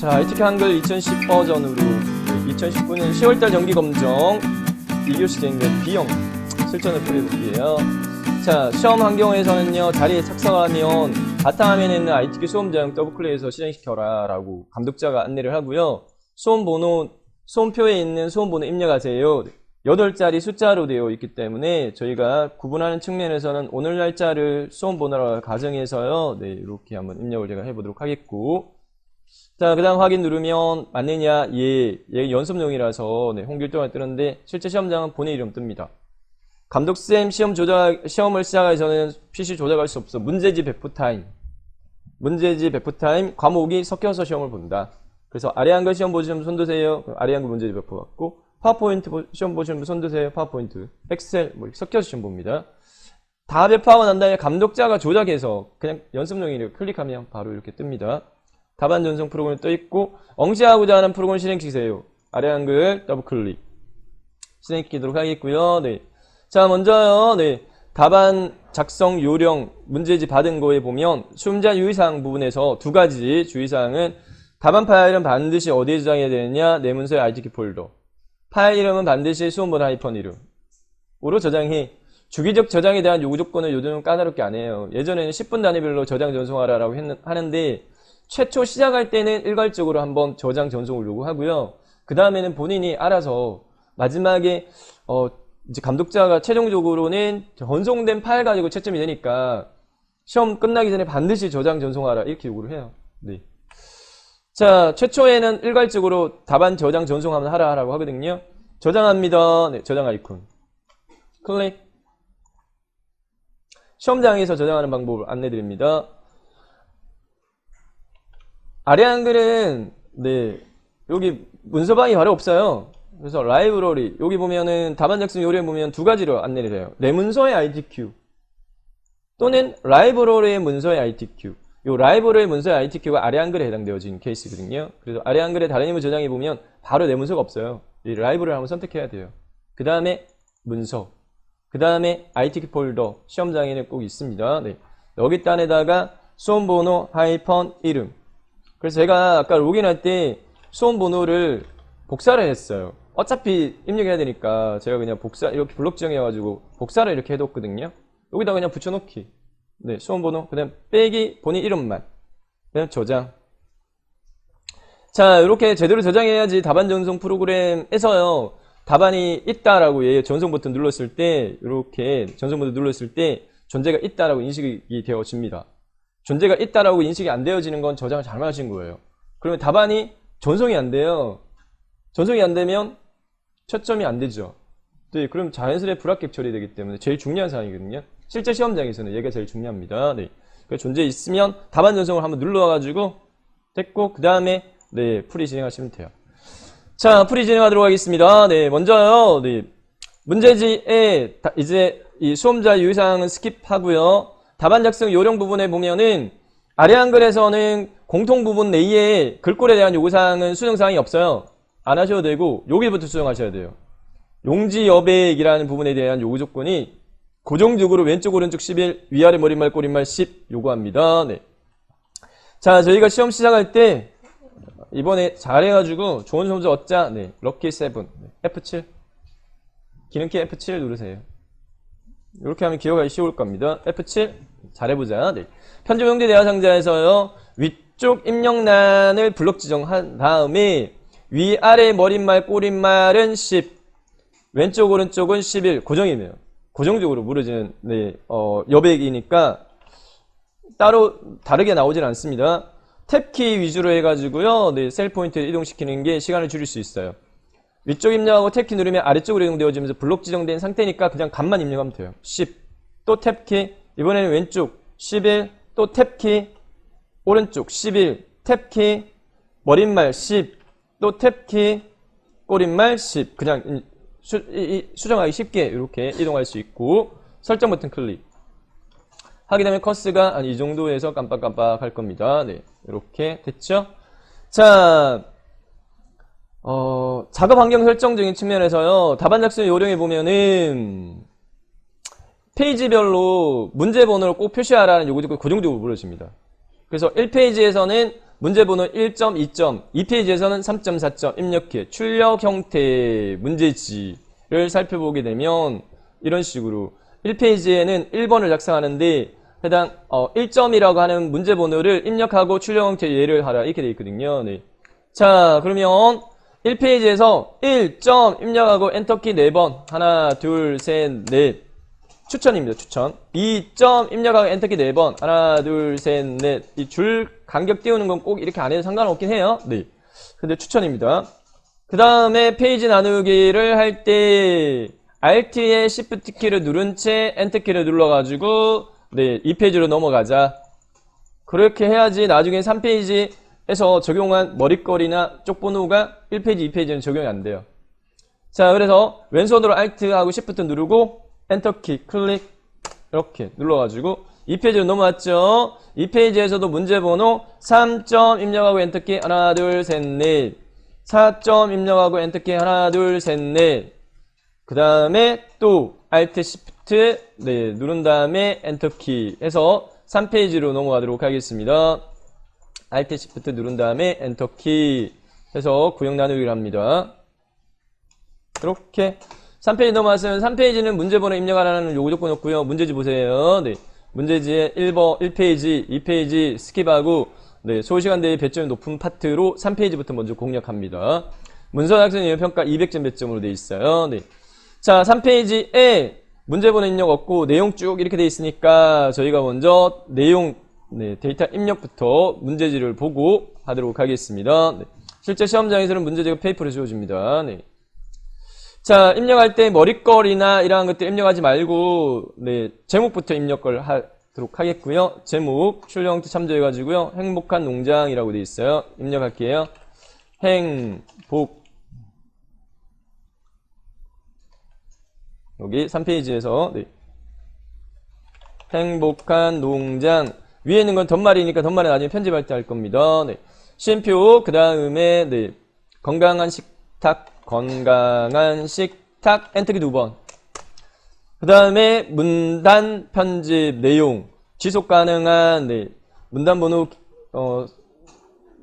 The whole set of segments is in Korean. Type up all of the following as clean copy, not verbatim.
자, ITK 한글 2010 버전으로 2019년 10월달 정기검정 2교시 진행된 B형 실전을 풀어볼게요. 자, 시험 환경에서는요, 자리에 착석하면 바탕화면에 있는 ITK 수험자형 더블클릭해서 실행시켜라 라고 감독자가 안내를 하고요. 수험표에 있는 수험번호 입력하세요. 8자리 숫자로 되어 있기 때문에 저희가 구분하는 측면에서는 오늘 날짜를 수험번호라고 가정해서요. 네, 이렇게 한번 입력을 제가 해보도록 하겠고. 자, 그 다음 확인 누르면 맞느냐? 예, 연습용이라서 네, 홍길동을 뜨는데 실제 시험장은 본인 이름 뜹니다. 감독쌤 시험을 시작하기 전에는 PC 조작할 수 없어. 문제지 배포 타임, 과목이 섞여서 시험을 본다. 그래서 아래 한글 시험 보시는 분 손드세요. 아래 한글 문제지 배포 받고, 파워포인트 시험 보시는 분 손드세요. 파워포인트, 엑셀 뭐 섞여서 시험 봅니다. 다 배포하고 난 다음에 감독자가 조작해서 그냥 연습용이래요. 클릭하면 바로 이렇게 뜹니다. 답안 전송 프로그램 떠 있고, 응시하고자 하는 프로그램 실행시키세요. 아래 한글 더블 클릭 실행시키도록 하겠고요. 네. 자, 먼저요. 네. 답안 작성 요령 문제지 받은 거에 보면 수험자 유의사항 부분에서 두 가지 주의사항은 답안 파일은 반드시 어디에 저장해야 되느냐? 내 문서의 ITK 폴더. 파일 이름은 반드시 수험번호 하이펀 이름으로 저장해. 주기적 저장에 대한 요구 조건을 요즘은 까다롭게 안 해요. 예전에는 10분 단위별로 저장 전송하라라고 하는데 최초 시작할 때는 일괄적으로 한번 저장 전송을 요구하고요. 그 다음에는 본인이 알아서 마지막에 이제 감독자가 최종적으로는 전송된 파일 가지고 채점이 되니까 시험 끝나기 전에 반드시 저장 전송하라 이렇게 요구를 해요. 네. 자, 최초에는 일괄적으로 답안 저장 전송하면 하라고 하거든요. 저장합니다. 네, 저장 아이콘 클릭. 시험장에서 저장하는 방법을 안내드립니다. 아래 한글은 네, 여기 문서방이 바로 없어요. 그래서 라이브러리 여기 보면은 답안 작성 요령 보면 두 가지로 안내를 해요. 내 문서의 ITQ 또는 라이브러리의 문서의 ITQ. 요 라이브러리의 문서의 ITQ가 아래 한글에 해당되어진 케이스거든요. 그래서 아래 한글에 다른 인물 저장해 보면 바로 내 문서가 없어요. 이 라이브러리를 한번 선택해야 돼요. 그 다음에 문서, 그 다음에 ITQ 폴더 시험장에는 꼭 있습니다. 네. 여기 단에다가 수험번호 하이펀 이름. 그래서 제가 아까 로그인할 때 수험번호를 복사를 했어요. 어차피 입력해야 되니까 제가 그냥 이렇게 블록 지정해가지고 복사를 이렇게 해뒀거든요. 여기다 그냥 붙여놓기. 네, 수험번호, 그 다음 빼기, 본인 이름만. 그 다음 저장. 자, 이렇게 제대로 저장해야지 답안 전송 프로그램에서요, 답안이 있다라고 전송 버튼 눌렀을 때, 이렇게 전송 버튼 눌렀을 때, 존재가 있다라고 인식이 되어집니다. 존재가 있다라고 인식이 안 되어지는 건 저장을 잘못하신 거예요. 그러면 답안이 전송이 안 돼요. 전송이 안 되면 채점이 안 되죠. 네, 그럼 자연스레 불합격 처리되기 때문에 제일 중요한 사항이거든요. 실제 시험장에서는 얘가 제일 중요합니다. 네, 존재 있으면 답안 전송을 한번 눌러가지고 됐고 그 다음에 네 풀이 진행하시면 돼요. 자, 풀이 진행하도록 하겠습니다. 네, 먼저요. 네, 문제지에 이제 이 수험자 유의사항은 스킵하고요. 답안 작성 요령 부분에 보면은 아래 한글에서는 공통 부분 내에 글꼴에 대한 요구사항은 수정사항이 없어요. 안 하셔도 되고 여기부터 수정하셔야 돼요. 용지 여백이라는 부분에 대한 요구 조건이 고정적으로 왼쪽 오른쪽 11 위아래 머릿말 꼬릿말 10 요구합니다. 네. 자, 저희가 시험 시작할 때 이번에 잘해가지고 좋은 점수 얻자. 네, 럭키 7 F7 기능키 F7 누르세요. 이렇게 하면 기억하기 쉬울 겁니다. F7 잘해보자. 네. 편집 용지 대화 상자에서요, 위쪽 입력란을 블록 지정한 다음에 위아래 머릿말 꼬릿말은 10 왼쪽 오른쪽은 11 고정이네요. 고정적으로 무너지는 네, 여백이니까 따로 다르게 나오진 않습니다. 탭키 위주로 해가지고요, 네, 셀 포인트를 이동시키는 게 시간을 줄일 수 있어요. 위쪽 입력하고 탭키 누르면 아래쪽으로 이동되어지면서 블록 지정된 상태니까 그냥 값만 입력하면 돼요. 10, 또 탭키, 이번에는 왼쪽 11, 또 탭키, 오른쪽 11, 탭키, 머릿말 10, 또 탭키, 꼬릿말 10. 그냥 수정하기 쉽게 이렇게 이동할 수 있고, 설정 버튼 클릭 하게 되면 커스가 이 정도에서 깜빡깜빡 할 겁니다. 네, 이렇게 됐죠? 자, 작업 환경 설정적인 측면에서요, 답안 작성 요령에 보면은 페이지별로 문제 번호를 꼭 표시하라는 요구가 고정적으로 물어집니다. 그래서 1페이지에서는 문제번호 1점, 2점, 2페이지에서는 3.4점 입력해 출력 형태의 문제지를 살펴보게 되면 이런 식으로 1페이지에는 1번을 작성하는데 해당 1점이라고 하는 문제번호를 입력하고 출력 형태 예를 하라 이렇게 되어 있거든요. 네. 자, 그러면 1페이지에서 1점 입력하고 엔터키 4번 하나, 둘, 셋, 넷 추천입니다. 추천. 2점 입력하고 엔터키 4번 하나, 둘, 셋, 넷 이 줄 간격 띄우는 건 꼭 이렇게 안 해도 상관없긴 해요. 네. 근데 추천입니다. 그 다음에 페이지 나누기를 할 때 Alt에 Shift 키를 누른 채 엔터 키를 눌러가지고 네, 2페이지로 넘어가자. 그렇게 해야지 나중에 3페이지에서 적용한 머릿거리나 쪽번호가 1페이지, 2페이지는 적용이 안 돼요. 자, 그래서 왼손으로 Alt하고 Shift 누르고 엔터키 클릭 이렇게 눌러가지고 2페이지로 넘어왔죠. 2페이지에서도 문제번호 3점 입력하고 엔터키 하나, 둘, 셋, 넷 4점 입력하고 엔터키 하나, 둘, 셋, 넷 그 다음에 또 Alt Shift 네, 누른 다음에 엔터키 해서 3페이지로 넘어가도록 하겠습니다. Alt Shift 누른 다음에 엔터키 해서 구역 나누기를 합니다. 이렇게 3페이지 넘어왔으면 3페이지는 문제번호 입력하라는 요구 조건이었고요. 문제지 보세요. 네, 문제지에 1페이지, 2페이지 스킵하고 네, 소시간 대비 배점이 높은 파트로 3페이지부터 먼저 공략합니다. 문서 작성 이용 평가 200점 배점으로 되어 있어요. 네. 자, 3페이지에 문제번호 입력 없고 내용 쭉 이렇게 되어 있으니까 저희가 먼저 내용 네, 데이터 입력부터 문제지를 보고 하도록 하겠습니다. 네. 실제 시험장에서는 문제지가 페이퍼로 주어집니다. 네. 자, 입력할 때 머릿거리나 이러한 것들 입력하지 말고 네, 제목부터 입력을 하도록 하겠고요. 제목 출력 형태 참조해가지고요. 행복한 농장이라고 되어 있어요. 입력할게요. 행복 여기 3페이지에서 네. 행복한 농장 위에 있는 건 덧말이니까 덧말은 나중에 편집할 때 할 겁니다. 네. 쉼표 그 다음에 네. 건강한 식탁 엔터키 2번 그 다음에 문단 편집 내용 지속 가능한 네. 문단 번호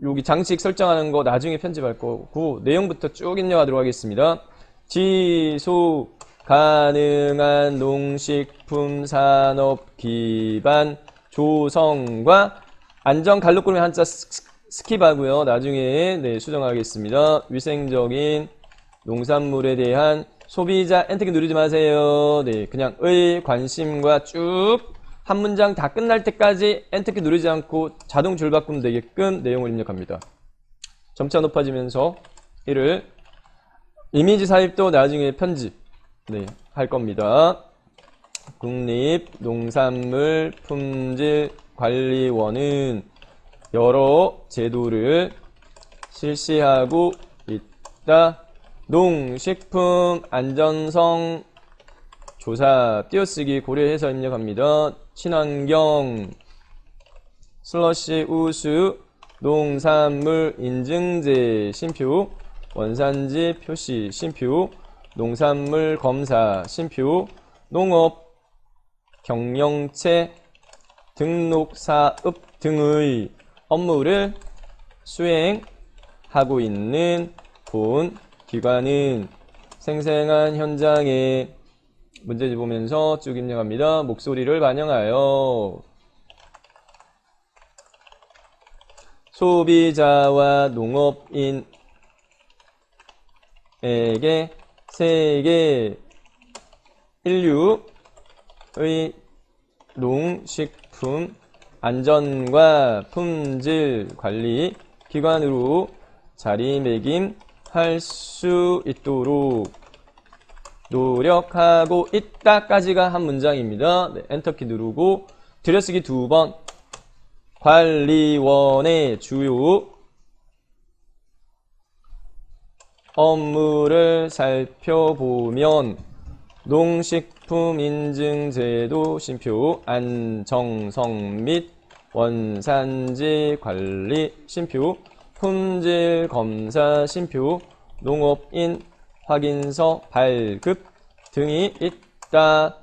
여기 장식 설정하는 거 나중에 편집할 거고 내용부터 쭉 입력하도록 하겠습니다. 지속 가능한 농식품 산업 기반 조성과 안전 갈록구름의 한자 스킵하고요. 나중에 네, 수정하겠습니다. 위생적인 농산물에 대한 소비자 엔터키 누르지 마세요. 네, 그냥 의 관심과 쭉 한 문장 다 끝날 때까지 엔터키 누르지 않고 자동 줄 바꾸면 되게끔 내용을 입력합니다. 점차 높아지면서 이를 이미지 삽입도 나중에 편집 네, 할 겁니다. 국립농산물 품질관리원은 여러 제도를 실시하고 있다. 농식품 안전성 조사 띄어쓰기 고려해서 입력합니다. 친환경 슬러시 우수 농산물 인증제 쉼표 원산지 표시 쉼표 농산물 검사 쉼표 농업 경영체 등록 사업 등의 업무를 수행하고 있는 본 기관은 생생한 현장에 문제지 보면서 쭉 입력합니다. 목소리를 반영하여 소비자와 농업인에게 세계 인류의 농식품 안전과 품질 관리 기관으로 자리매김할 수 있도록 노력하고 있다까지가 한 문장입니다. 네, 엔터키 누르고 들여쓰기 2번 관리원의 주요 업무를 살펴보면 농식품 인증제도 쉼표 안정성 및 원산지 관리 쉼표 품질 검사 쉼표 농업인 확인서 발급 등이 있다.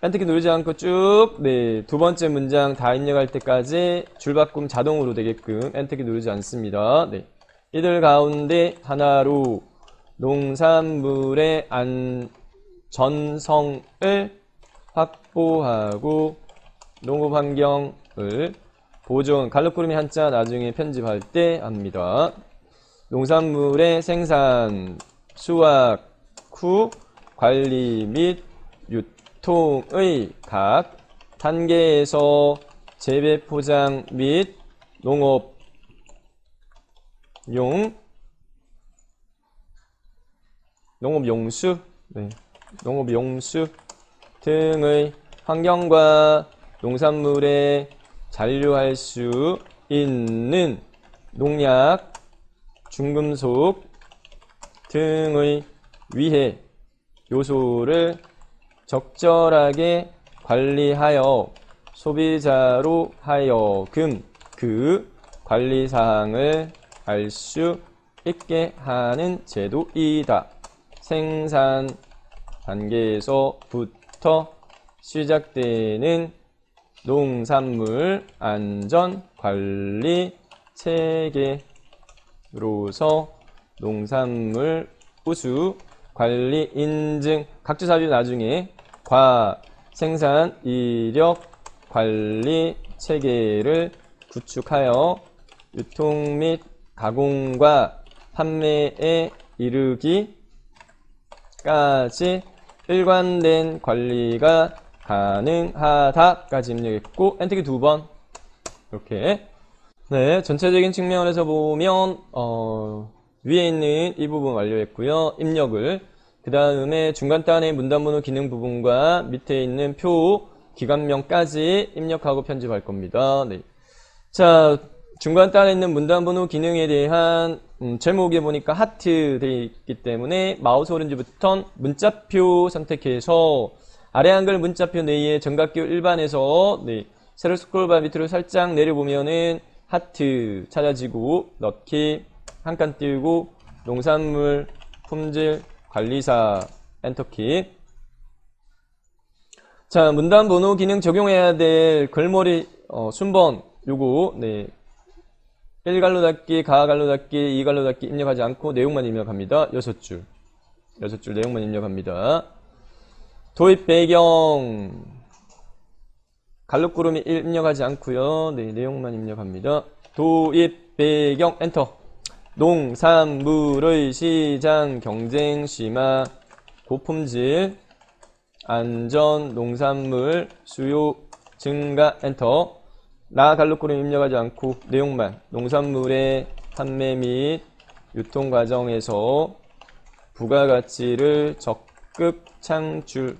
엔터키 누르지 않고 쭉, 네, 두 번째 문장 다 입력할 때까지 줄바꿈 자동으로 되게끔 엔터키 누르지 않습니다. 네. 이들 가운데 하나로 농산물의 안전성을 확보하고 농업 환경을 보존, 갈록구름이 한자 나중에 편집할 때 합니다. 농산물의 생산, 수확 후 관리 및 유통의 각 단계에서 재배 포장 및 농업용수 등의 환경과 농산물에 잔류할 수 있는 농약, 중금속 등의 위해 요소를 적절하게 관리하여 소비자로 하여금 그 관리사항을 알 수 있게 하는 제도이다. 생산 단계에서부터 시작되는 농산물 안전 관리 체계로서 농산물 우수 관리 인증 각주 사비 나중에 생산 이력 관리 체계를 구축하여 유통 및 가공과 판매에 이르기까지 일관된 관리가 가능하다까지 입력했고 엔터키 2번 이렇게. 네, 전체적인 측면에서 보면 위에 있는 이 부분 완료했고요. 입력을 그 다음에 중간단의 문단번호 기능 부분과 밑에 있는 표 기관명까지 입력하고 편집할 겁니다. 네. 자, 중간단에 있는 문단번호 기능에 대한 제목에 보니까 하트 되어 있기 때문에 마우스 오른쪽 버튼 문자표 선택해서 아래 한글 문자표 내에 정각기호 일반에서 네, 세로 스크롤바 밑으로 살짝 내려보면은 하트 찾아지고 넣기 한 칸 띄우고 농산물 품질 관리사 엔터키. 자, 문단번호 기능 적용해야 될 글머리 순번 요거 네. 1갈로 닫기, 가갈로 닫기, 2갈로 닫기 입력하지 않고 내용만 입력합니다. 6줄 내용만 입력합니다. 도입 배경 갈록구름이 1 입력하지 않고요. 네, 내용만 입력합니다. 도입 배경 엔터. 농산물의 시장 경쟁 심화 고품질 안전 농산물 수요 증가 엔터. 나 갈록구름 입력하지 않고 내용만 농산물의 판매 및 유통 과정에서 부가가치를 적극 창출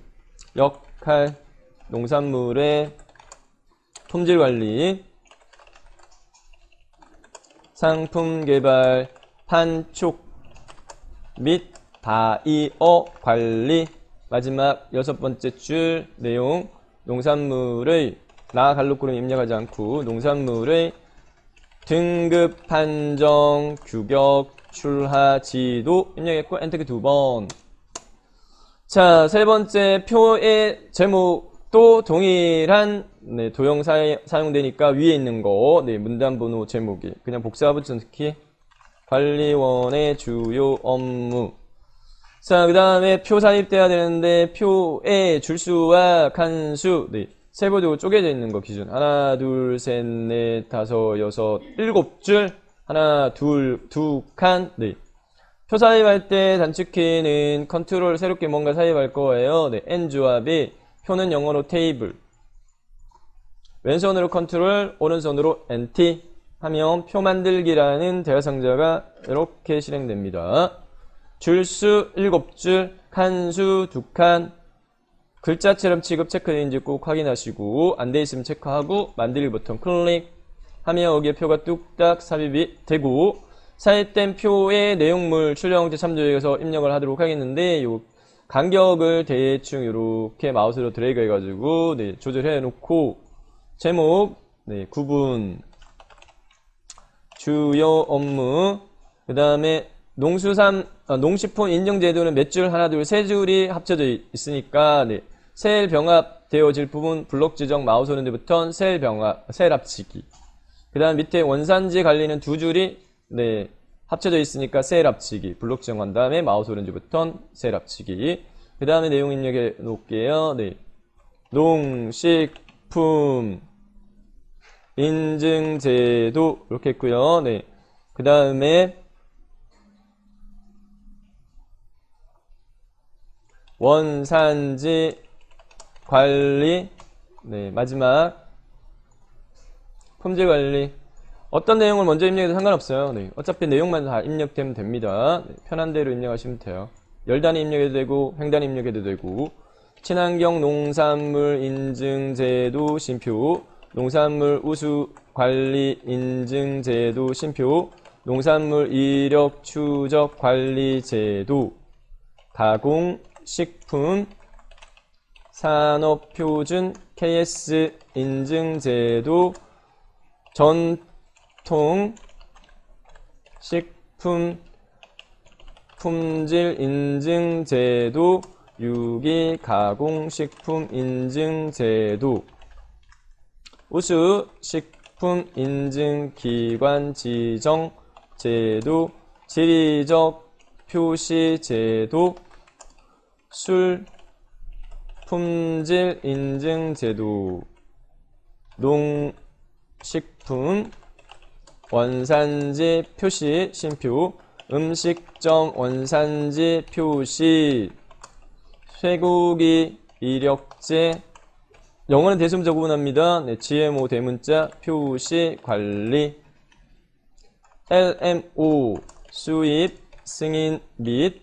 역할 농산물의 품질 관리 상품 개발 판촉 및 바이어 관리. 마지막 6번째 줄 내용 농산물의 나 갈록구름 입력하지 않고 농산물의 등급 판정 규격 출하 지도 입력했고 엔터키 2번. 자, 세 번째 표의 제목도 동일한 네, 도형 사용되니까 위에 있는 거 네, 문단번호 제목이 그냥 복사 붙여넣기 관리원의 주요 업무. 자, 그 다음에 표 삽입돼야 되는데 표의 줄수와 칸수 네, 세부적으로 쪼개져 있는 거 기준. 하나, 둘, 셋, 넷, 다섯, 여섯, 7줄. 하나, 둘, 두 칸. 네. 표 삽입할 때 단축키는 컨트롤 새롭게 뭔가 삽입할 거예요. 네. N 조합이 표는 영어로 테이블. 왼손으로 컨트롤, 오른손으로 NT 하면 표 만들기라는 대화상자가 이렇게 실행됩니다. 줄수 7줄, 칸수 2칸. 글자처럼 취급 체크되는지 꼭 확인하시고 안 돼 있으면 체크하고 만들기 버튼 클릭하면 여기에 표가 뚝딱 삽입이 되고 삽입된 표의 내용물 출력 형태 참조해서 입력을 하도록 하겠는데 요 간격을 대충 이렇게 마우스로 드래그 해가지고 네, 조절해 놓고 제목 네, 구분 주요 업무 그 다음에 농식품 인증제도는 몇 줄? 하나, 둘, 세 줄이 합쳐져 있으니까 네, 셀 병합되어질 부분 블록 지정 마우스 오른쪽부터 셀 합치기. 그 다음 밑에 원산지 관리는 두 줄이 네, 합쳐져 있으니까 셀 합치기. 블록 지정한 다음에 마우스 오른쪽부터 셀 합치기. 그 다음에 내용 입력해 놓을게요. 네. 농식품 인증제도 이렇게 했고요. 네. 그 다음에 원산지 관리, 네, 마지막 품질 관리. 어떤 내용을 먼저 입력해도 상관없어요. 네, 어차피 내용만 다 입력되면 됩니다. 네, 편한 대로 입력하시면 돼요. 열단위 입력해도 되고 횡단위 입력해도 되고. 친환경 농산물 인증제도 쉼표, 농산물 우수 관리 인증제도 쉼표, 농산물 이력 추적 관리 제도, 가공 식품 산업표준 KS 인증제도, 전통 식품 품질 인증제도, 유기 가공식품 인증제도, 우수 식품 인증기관 지정 제도, 지리적 표시 제도, 술 품질 인증제도, 농식품 원산지 표시 쉼표, 음식점 원산지 표시, 쇠고기 이력제, 영어는 대수문자 구분합니다. 네, GMO 대문자 표시 관리, LMO 수입 승인 및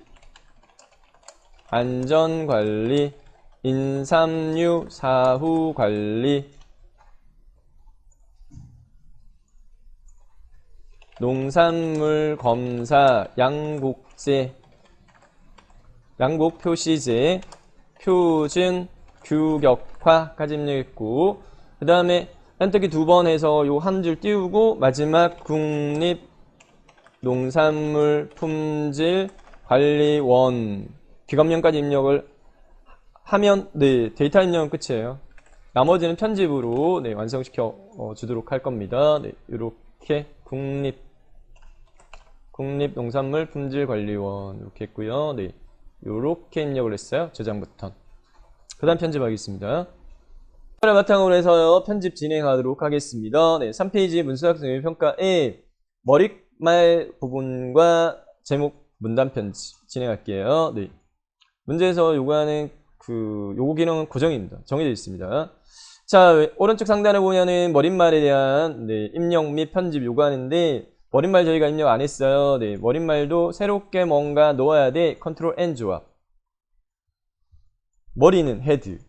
안전관리, 인삼류 사후관리, 농산물 검사 양곡제, 양곡 표시제, 표준 규격화까지 입력했고, 그 다음에 엔터키 두 번 해서 요 한 줄 띄우고 마지막 국립농산물 품질 관리원 기관명까지 입력을 하면 네, 데이터 입력은 끝이에요. 나머지는 편집으로 네, 완성시켜 주도록 할 겁니다. 네, 이렇게 국립농산물 품질관리원 이렇게 했고요. 네, 이렇게 입력을 했어요. 저장부터. 그 다음 편집하겠습니다. 를 바탕으로 해서요, 편집 진행하도록 하겠습니다. 네, 3페이지 문수학생 평가에 머릿말 부분과 제목 문단 편집 진행할게요. 네. 문제에서 요구하는 요구 기능은 고정입니다. 정해져 있습니다. 자, 오른쪽 상단에 보면은 머릿말에 대한 네, 입력 및 편집 요구하는데, 머릿말 저희가 입력 안 했어요. 네, 머릿말도 새롭게 뭔가 넣어야 돼. 컨트롤 N 조합. 머리는 헤드.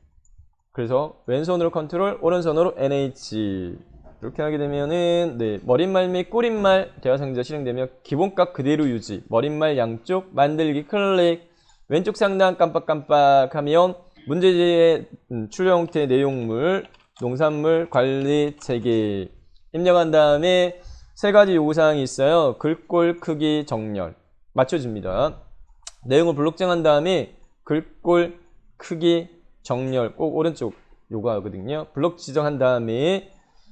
그래서 왼손으로 컨트롤, 오른손으로 NH. 이렇게 하게 되면은 네, 머릿말 및 꾸릿말 대화상자 실행되며 기본값 그대로 유지. 머릿말 양쪽 만들기 클릭. 왼쪽 상단 깜빡깜빡하면 문제지의 출력 형태 내용물, 농산물 관리 체계 입력한 다음에 세 가지 요구사항이 있어요. 글꼴 크기 정렬 맞춰줍니다. 내용을 블록 정한 다음에 글꼴 크기 정렬 꼭 오른쪽 요구하거든요. 블록 지정한 다음에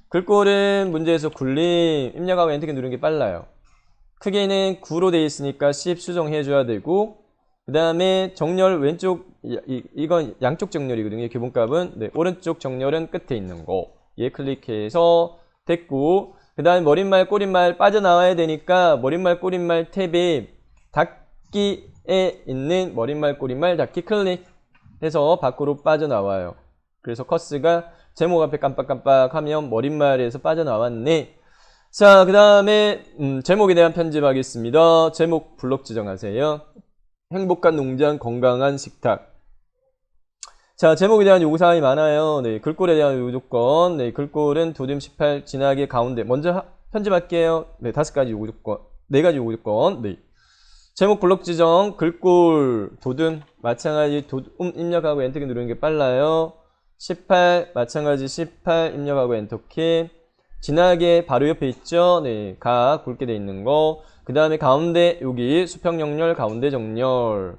글꼴은 문제에서 굴림 입력하고 엔터키 누르는 게 빨라요. 크기는 9로 되어 있으니까 10 수정해 줘야 되고, 그 다음에 정렬 왼쪽, 이건 양쪽 정렬이거든요. 기본값은. 네, 오른쪽 정렬은 끝에 있는 거. 얘 클릭해서 됐고, 그 다음에 머릿말, 꼬릿말 빠져나와야 되니까 머릿말, 꼬릿말 탭에 닫기에 있는 머릿말, 꼬릿말 닫기 클릭해서 밖으로 빠져나와요. 그래서 커스가 제목 앞에 깜빡깜빡하면 머릿말에서 빠져나왔네. 자, 그 다음에 제목에 대한 편집하겠습니다. 제목 블록 지정하세요. 행복한 농장, 건강한 식탁. 자, 제목에 대한 요구사항이 많아요. 네, 글꼴에 대한 요구조건. 네, 글꼴은 도듬 18 진하게 가운데. 먼저 편집할게요. 네, 5가지 요구조건. 4가지 요구조건. 네. 제목 블록 지정, 글꼴, 도듬, 마찬가지 도듬 입력하고 엔터키 누르는 게 빨라요. 18, 마찬가지 18 입력하고 엔터키. 진하게 바로 옆에 있죠. 네, 가 굵게 돼 있는 거. 그 다음에 가운데 여기 수평 정렬, 가운데 정렬.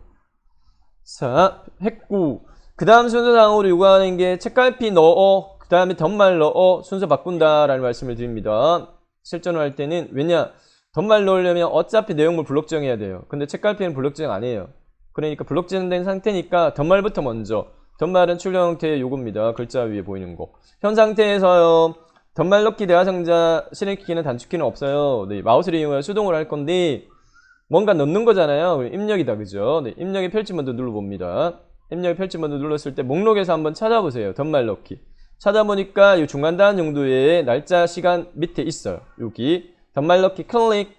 자, 했고 그 다음 순서상으로 요구하는 게 책갈피 넣어, 그 다음에 덧말 넣어, 순서 바꾼다라는 말씀을 드립니다. 실전을 할 때는, 왜냐, 덧말 넣으려면 어차피 내용물 블록 지정해야 돼요. 근데 책갈피는 블록 지정 안 해요. 그러니까 블록 지정된 상태니까 덧말부터 먼저. 덧말은 출력 형태의 요구입니다. 글자 위에 보이는 거. 현 상태에서요, 덧말 넣기 대화상자 실행키는 단축키는 없어요. 네, 마우스를 이용해 수동으로 할 건데, 뭔가 넣는 거잖아요. 입력이다, 그죠? 네, 입력의 펼치 모드 눌러봅니다. 입력의 펼치 모드 눌렀을 때 목록에서 한번 찾아보세요. 덧말 넣기. 찾아보니까 이 중간 단위 정도의 날짜, 시간 밑에 있어요. 여기 덧말 넣기 클릭.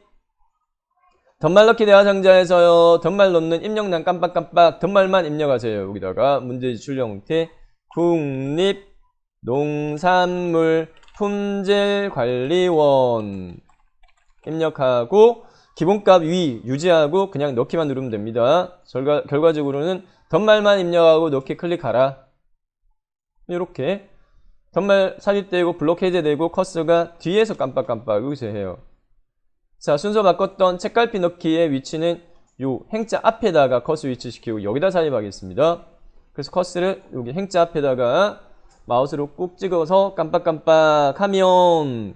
덧말 넣기 대화상자에서요, 덧말 넣는 입력란 깜빡깜빡 덧말만 입력하세요. 여기다가 문제지 출력 형태 국립농산물 품질관리원 입력하고 기본값 위 유지하고 그냥 넣기만 누르면 됩니다. 결과적으로는 덧말만 입력하고 넣기 클릭하라. 이렇게 덧말 삽입되고 블록 해제되고 커서가 뒤에서 깜빡깜빡 여기서 해요. 자, 순서 바꿨던 책갈피 넣기의 위치는 요 행자 앞에다가 커서 위치시키고 여기다 삽입하겠습니다. 그래서 커서를 여기 행자 앞에다가 마우스로 꾹 찍어서 깜빡깜빡 하면,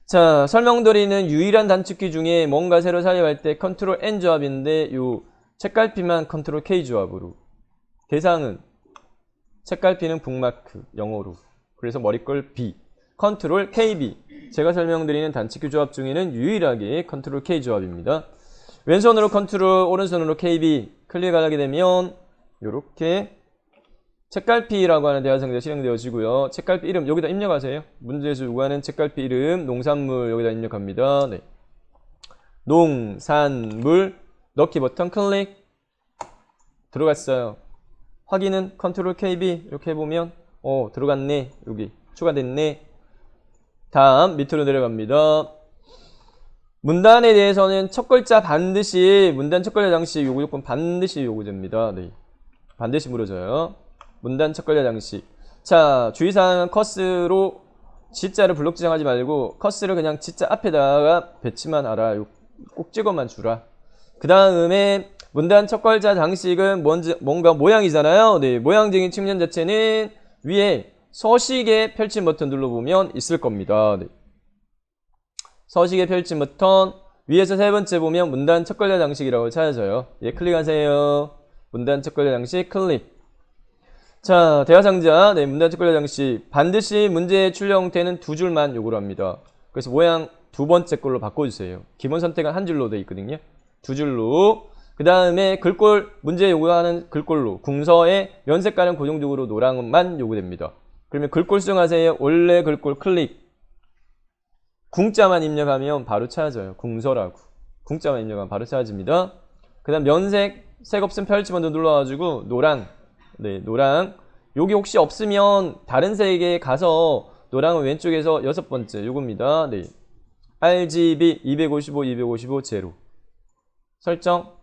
자, 설명드리는 유일한 단축키 중에 뭔가 새로 삽입할 때 컨트롤 N 조합인데 요 책갈피만 컨트롤 K 조합으로, 대상은 책갈피는 북마크 영어로, 그래서 머리꼴 B, 컨트롤 KB. 제가 설명드리는 단축키 조합 중에는 유일하게 컨트롤 K 조합입니다. 왼손으로 컨트롤, 오른손으로 KB 클릭하게 되면 요렇게 책갈피라고 하는 대화상자 실행되어지고요. 책갈피 이름 여기다 입력하세요. 문제에서 요구하는 책갈피 이름 농산물 여기다 입력합니다. 네. 농산물 넣기 버튼 클릭. 들어갔어요. 확인은 컨트롤 KB 이렇게 해보면 들어갔네. 여기 추가됐네. 다음 밑으로 내려갑니다. 문단에 대해서는 첫 글자 반드시, 문단 첫 글자 장식 요구 조건 반드시 요구됩니다. 네. 반드시 물어져요. 문단 첫 글자 장식. 자, 주의사항은 커스로 지자를 블록 지정하지 말고 커스를 그냥 지자 앞에다가 배치만 하라. 꼭 찍어만 주라. 그 다음에 문단 첫 글자 장식은 뭔가 모양이잖아요. 네, 모양적인 측면 자체는 위에 서식의 펼침 버튼 눌러보면 있을 겁니다. 네. 서식의 펼침 버튼 위에서 세 번째 보면 문단 첫 글자 장식이라고 찾아져요. 예, 클릭하세요. 문단 첫 글자 장식 클릭. 자, 대화상자, 네, 문단 첫 글자 장식. 반드시 문제의 출력 형태는 두 줄만 요구를 합니다. 그래서 모양 두 번째 걸로 바꿔주세요. 기본 선택은 한 줄로 되어 있거든요. 두 줄로. 그 다음에 글꼴, 문제 요구하는 글꼴로, 궁서의 면 색깔은 고정적으로 노랑만 요구됩니다. 그러면 글꼴 수정하세요. 원래 글꼴 클릭. 궁자만 입력하면 바로 찾아져요. 궁서라고. 궁자만 입력하면 바로 찾아집니다. 그 다음 면색, 색 없음 펼치 버튼 눌러가지고 노랑. 네, 노랑. 여기 혹시 없으면 다른 색에 가서 노랑은 왼쪽에서 여섯 번째 요겁니다. 네. RGB 255 제로. 설정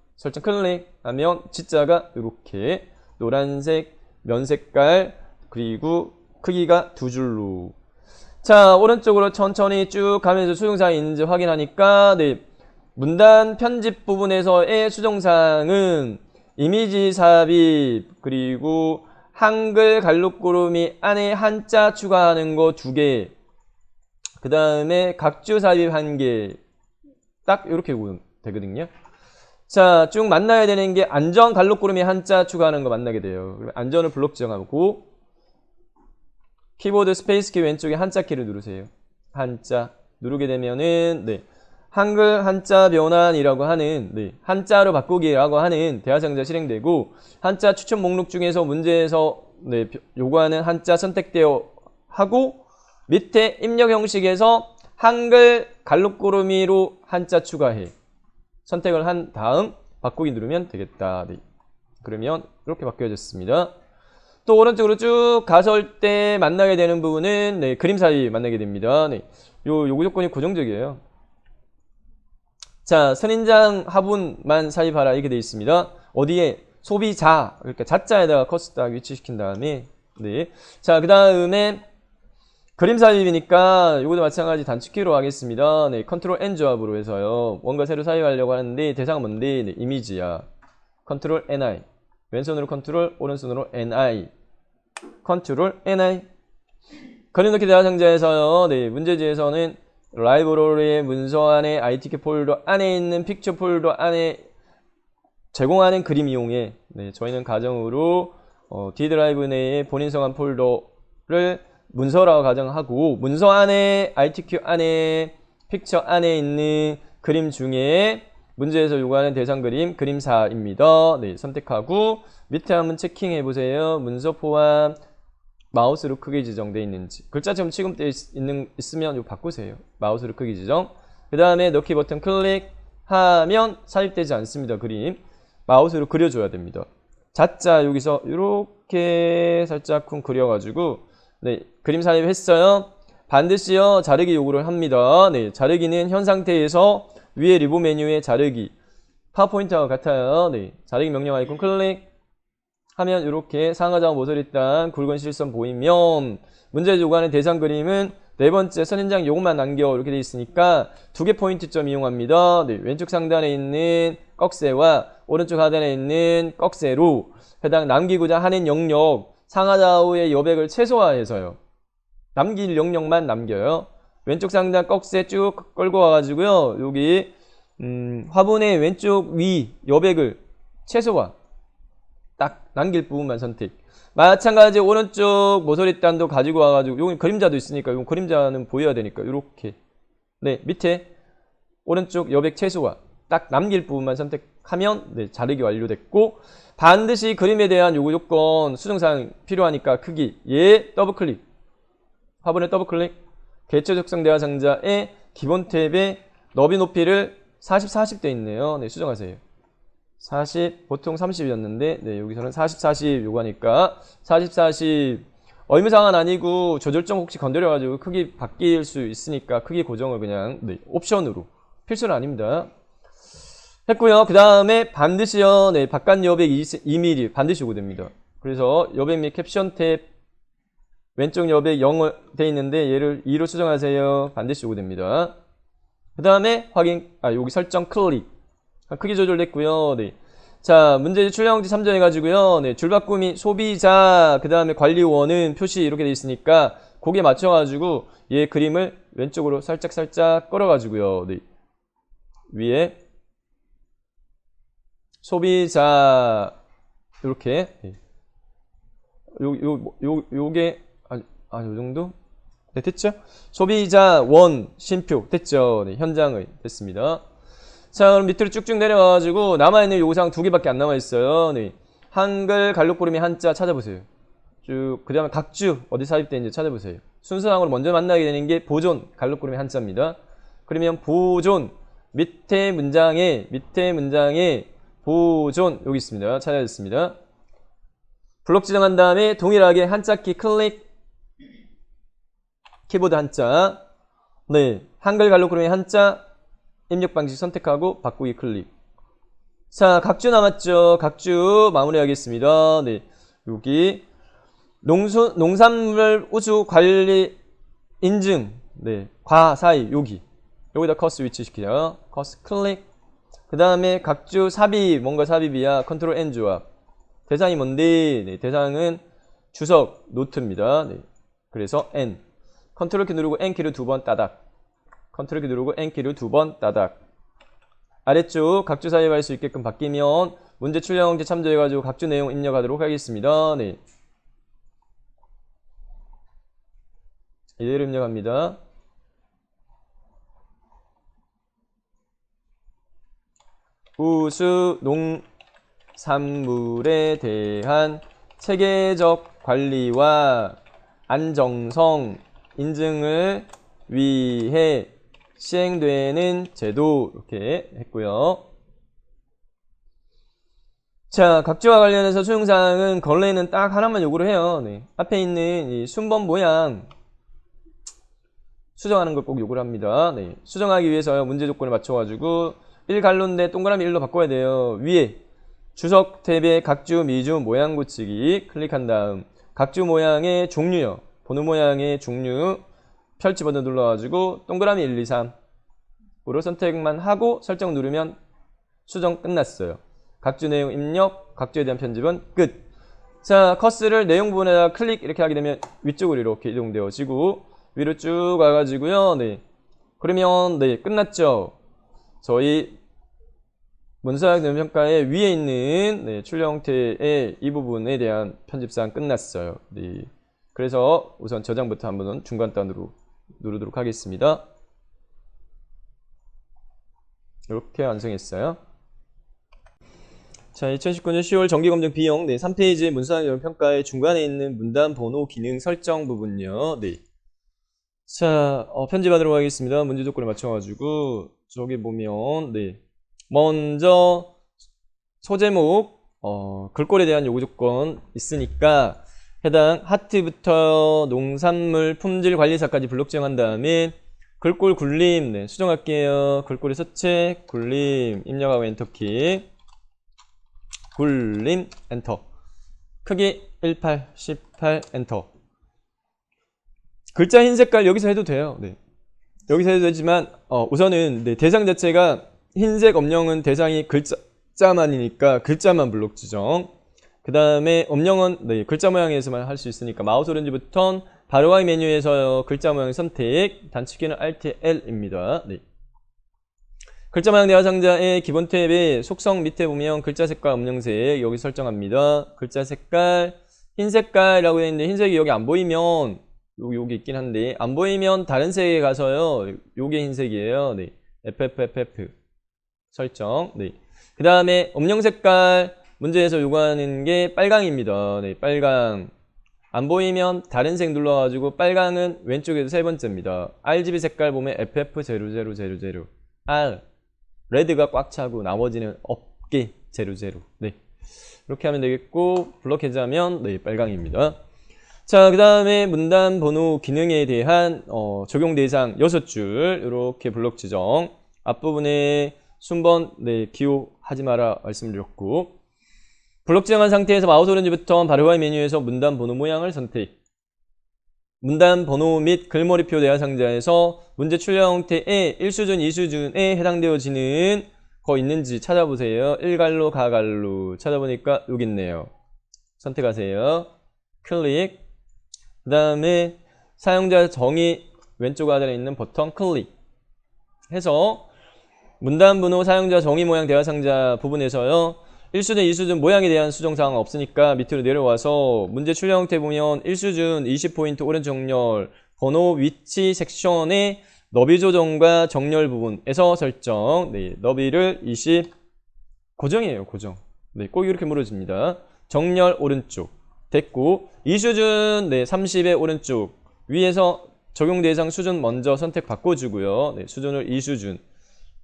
클릭하면 지자가 이렇게 노란색 면 색깔 그리고 크기가 두 줄로. 자, 오른쪽으로 천천히 쭉 가면서 수정사항이 있는지 확인하니까, 네, 문단 편집 부분에서의 수정사항은 이미지 삽입 그리고 한글 갈록구름이 안에 한자 추가하는 거 2개, 그 다음에 각주 삽입 1개, 딱 이렇게 되거든요. 자, 쭉 만나야 되는 게 안전 갈록구름이 한자 추가하는 거 만나게 돼요. 그러면 안전을 블록 지정하고 키보드 스페이스키 왼쪽에 한자 키를 누르세요. 한자 누르게 되면은, 네, 한글 한자 변환이라고 하는, 네, 한자로 바꾸기라고 하는 대화상자 실행되고, 한자 추천 목록 중에서 문제에서, 네, 요구하는 한자 선택되어 하고, 밑에 입력 형식에서 한글 갈록구름이로 한자 추가해 선택을 한 다음 바꾸기 누르면 되겠다. 네. 그러면 이렇게 바뀌어졌습니다. 또 오른쪽으로 쭉 가설 때 만나게 되는 부분은, 네, 그림 삽입 만나게 됩니다. 네. 요구 조건이 고정적이에요. 자, 선인장 화분만 삽입하라 이렇게 되어 있습니다. 어디에? 소비자, 그러니까 자자에다가 커서 딱 위치시킨 다음에, 네. 자, 그 다음에 그림 삽입이니까 요것도 마찬가지 단축키로 하겠습니다. 네, 컨트롤 N 조합으로 해서요. 뭔가 새로 삽입하려고 하는데 대상은 뭔데? 네, 이미지야. 컨트롤 NI. 왼손으로 컨트롤, 오른손으로 NI. 컨트롤 NI. 그림넣기 대화상자에서요. 네, 문제지에서는 라이브러리의 문서 안에 ITK 폴더 안에 있는 픽처 폴더 안에 제공하는 그림 이용해. 네, 저희는 가정으로 D 드라이브 내에 본인 성한 폴더를 문서라고 가정하고 문서 안에 ITQ 안에 픽처 안에 있는 그림 중에 문제에서 요구하는 대상 그림 그림사입니다. 네, 선택하고 밑에 한번 체킹해 보세요. 문서 포함 마우스로 크기 지정되어 있는지. 글자처럼 취급되어 있으면 이거 바꾸세요. 마우스로 크기 지정. 그 다음에 넣기 버튼 클릭하면 삽입되지 않습니다. 그림. 마우스로 그려줘야 됩니다. 자자 여기서 이렇게 살짝 쿵 그려가지고 네, 그림 삽입했어요. 반드시요 자르기 요구를 합니다. 네, 자르기는 현 상태에서 위에 리본 메뉴에 자르기 파워포인트와 같아요. 네, 자르기 명령 아이콘 클릭 하면 이렇게 상하좌우 모서리단 굵은 실선 보이면 문제 요구하는 대상 그림은 네 번째 선인장 요것만 남겨 이렇게 되어 있으니까 두 개 포인트점 이용합니다. 네, 왼쪽 상단에 있는 꺽쇠와 오른쪽 하단에 있는 꺽쇠로 해당 남기고자 하는 영역 상하좌우의 여백을 최소화해서요. 남길 영역만 남겨요. 왼쪽 상단 꺽쇠 쭉 끌고 와가지고요. 여기 화분의 왼쪽 위 여백을 최소화. 딱 남길 부분만 선택. 마찬가지 오른쪽 모서리단도 가지고 와가지고 여기 그림자도 있으니까 이 그림자는 보여야 되니까 이렇게 네 밑에 오른쪽 여백 최소화 딱 남길 부분만 선택하면 네 자르기 완료됐고 반드시 그림에 대한 요구 조건 수정사항 필요하니까 크기 얘 더블클릭 화분에 더블클릭 개체 적성 대화 상자의 기본 탭에 너비 높이를 40, 40 돼 있네요. 네 수정하세요. 40 보통 30이었는데 네 여기서는 40, 40 요구하니까 40, 40 의무사항은 아니고 조절점 혹시 건드려가지고 크기 바뀔 수 있으니까 크기 고정을 그냥 네, 옵션으로 필수는 아닙니다. 했고요. 그 다음에 반드시요 네 바깥 여백 2mm 반드시 요구됩니다. 그래서 여백 및 캡션 탭 왼쪽 여백 0 돼 있는데 얘를 2로 수정하세요. 반드시 요구됩니다. 그 다음에 확인 여기 설정 클릭 크기 조절됐고요. 네. 자, 문제 출력지 참조해가지고요. 네, 줄바꿈 및 소비자, 그 다음에 관리원은 표시 이렇게 돼 있으니까 거기에 맞춰가지고 얘 그림을 왼쪽으로 살짝 끌어가지고요. 네. 위에 소비자 이렇게 네. 요게 요 정도? 네, 됐죠? 소비자 원 심표 됐죠? 네, 현장의 됐습니다. 자, 그럼 밑으로 쭉쭉 내려가가지고 남아있는 요구사항 두 개밖에 안 남아있어요. 네. 한글 갈록부름이 한자 찾아보세요. 쭉, 그 다음에 각주 어디 삽입되는지 찾아보세요. 순서상으로 먼저 만나게 되는 게 보존 갈록부름이 한자입니다. 그러면 보존 밑에 문장에 보존 여기 있습니다. 찾아졌습니다. 블록 지정한 다음에 동일하게 한자키 클릭 키보드 한자 네 한글 갈록부름이 한자 입력 방식 선택하고 바꾸기 클릭. 자, 각주 남았죠. 각주 마무리하겠습니다. 네. 여기 농산물 우수 관리 인증. 네. 과사이 여기다 커스 위치시키죠. 커스 클릭. 그다음에 각주 삽입 뭔가 삽입이야. 컨트롤 N 조합. 대상이 뭔데? 네. 대상은 주석 노트입니다. 네. 그래서 N. 컨트롤 키 누르고 N 키를 두 번 따닥. 컨트롤 키 누르고 N키를 두 번 따닥. 아래쪽 각주 삽입할 수 있게끔 바뀌면 문제 출력지 참조해가지고 각주 내용 입력하도록 하겠습니다. 네. 이대로 입력합니다. 우수 농산물에 대한 체계적 관리와 안정성 인증을 위해 시행되는 제도 이렇게 했고요. 자, 각주와 관련해서 수용사항은 걸레는 딱 하나만 요구를 해요. 네. 앞에 있는 이 순번 모양 수정하는 걸 꼭 요구를 합니다. 네. 수정하기 위해서 문제 조건을 맞춰가지고 1갈로인데 동그라미 1로 바꿔야 돼요. 위에 주석 탭에 각주 미주 모양 붙이기 클릭한 다음 각주 모양의 종류요. 번호 모양의 종류 펼치 버튼 눌러가지고 동그라미 1, 2, 3으로 선택만 하고 설정 누르면 수정 끝났어요. 각주 내용 입력 각주에 대한 편집은 끝. 자, 커스를 내용 부분에다 클릭 이렇게 하게 되면 위쪽으로 이렇게 이동되어지고 위로 쭉 와가지고요. 네. 그러면 네, 끝났죠. 저희 문서학 내용평가의 위에 있는 네, 출력 형태의 이 부분에 대한 편집사항 끝났어요. 네. 그래서 우선 저장부터 한번 중간단으로 누르도록 하겠습니다. 이렇게 완성했어요. 자, 2019년 10월 정기검정 비용 네, 3페이지 문서학 내용평가의 중간에 있는 문단 번호 기능 설정 부분요. 네. 자, 편집하도록 하겠습니다. 문제 조건에 맞춰가지고 저기 보면 네. 먼저 소제목 글꼴에 대한 요구 조건 있으니까 해당 하트부터 농산물 품질 관리사까지 블록 지정한 다음에 글꼴 굴림 네, 수정할게요. 글꼴의 서체 굴림 입력하고 엔터키 굴림 엔터 크기 18, 18 엔터 글자 흰 색깔 여기서 해도 돼요. 네. 여기서 해도 되지만 우선은 네, 대상 자체가 흰색 엄령은 대상이 글자만이니까 글자만 블록 지정. 그 다음에 엄령은 네, 글자 모양에서만 할 수 있으니까 마우스 오른쪽부터 바로하기 메뉴에서 글자 모양 선택, 단축키는 Alt L입니다. 네. 글자 모양 대화 상자의 기본 탭에 속성 밑에 보면 글자 색깔 엄령색 여기 설정합니다. 글자 색깔 흰 색깔이라고 되어 있는데 흰색이 여기 안 보이면 여기 있긴 한데 안 보이면 다른 색에 가서요. 요게 흰색이에요. 네. FFFF 설정. 네. 그 다음에 엄령 색깔 문제에서 요구하는 게 빨강입니다. 네, 빨강. 안 보이면 다른 색 눌러가지고 빨강은 왼쪽에서 세 번째입니다. RGB 색깔 보면 FF0000 R 레드가 꽉 차고 나머지는 없게 00. 네. 이렇게 하면 되겠고 블록 해제하면 네, 빨강입니다. 자, 그 다음에 문단 번호 기능에 대한 적용 대상 6줄 이렇게 블록 지정. 앞부분에 순번 네, 기호하지 마라 말씀드렸고 블록 지정한 상태에서 마우스 오른쪽부터 바로하기 메뉴에서 문단 번호 모양을 선택. 문단 번호 및 글머리표 대화 상자에서 문제 출력 형태의 1수준, 2수준에 해당되어지는 거 있는지 찾아보세요. 1갈로, 가갈로 찾아보니까 여기 있네요. 선택하세요. 클릭. 그 다음에 사용자 정의 왼쪽 하단에 있는 버튼 클릭 해서 문단 번호 사용자 정의 모양 대화 상자 부분에서요. 1수준, 2수준 모양에 대한 수정사항은 없으니까 밑으로 내려와서 문제 출력 형태 보면 1수준 20포인트 오른쪽 정렬 번호 위치 섹션의 너비 조정과 정렬 부분에서 설정. 네, 너비를 20 고정이에요. 고정. 네, 꼭 이렇게 물어줍니다. 정렬 오른쪽 됐고 2수준 네, 30의 오른쪽 위에서 적용 대상 수준 먼저 선택 바꿔주고요. 네, 수준을 2수준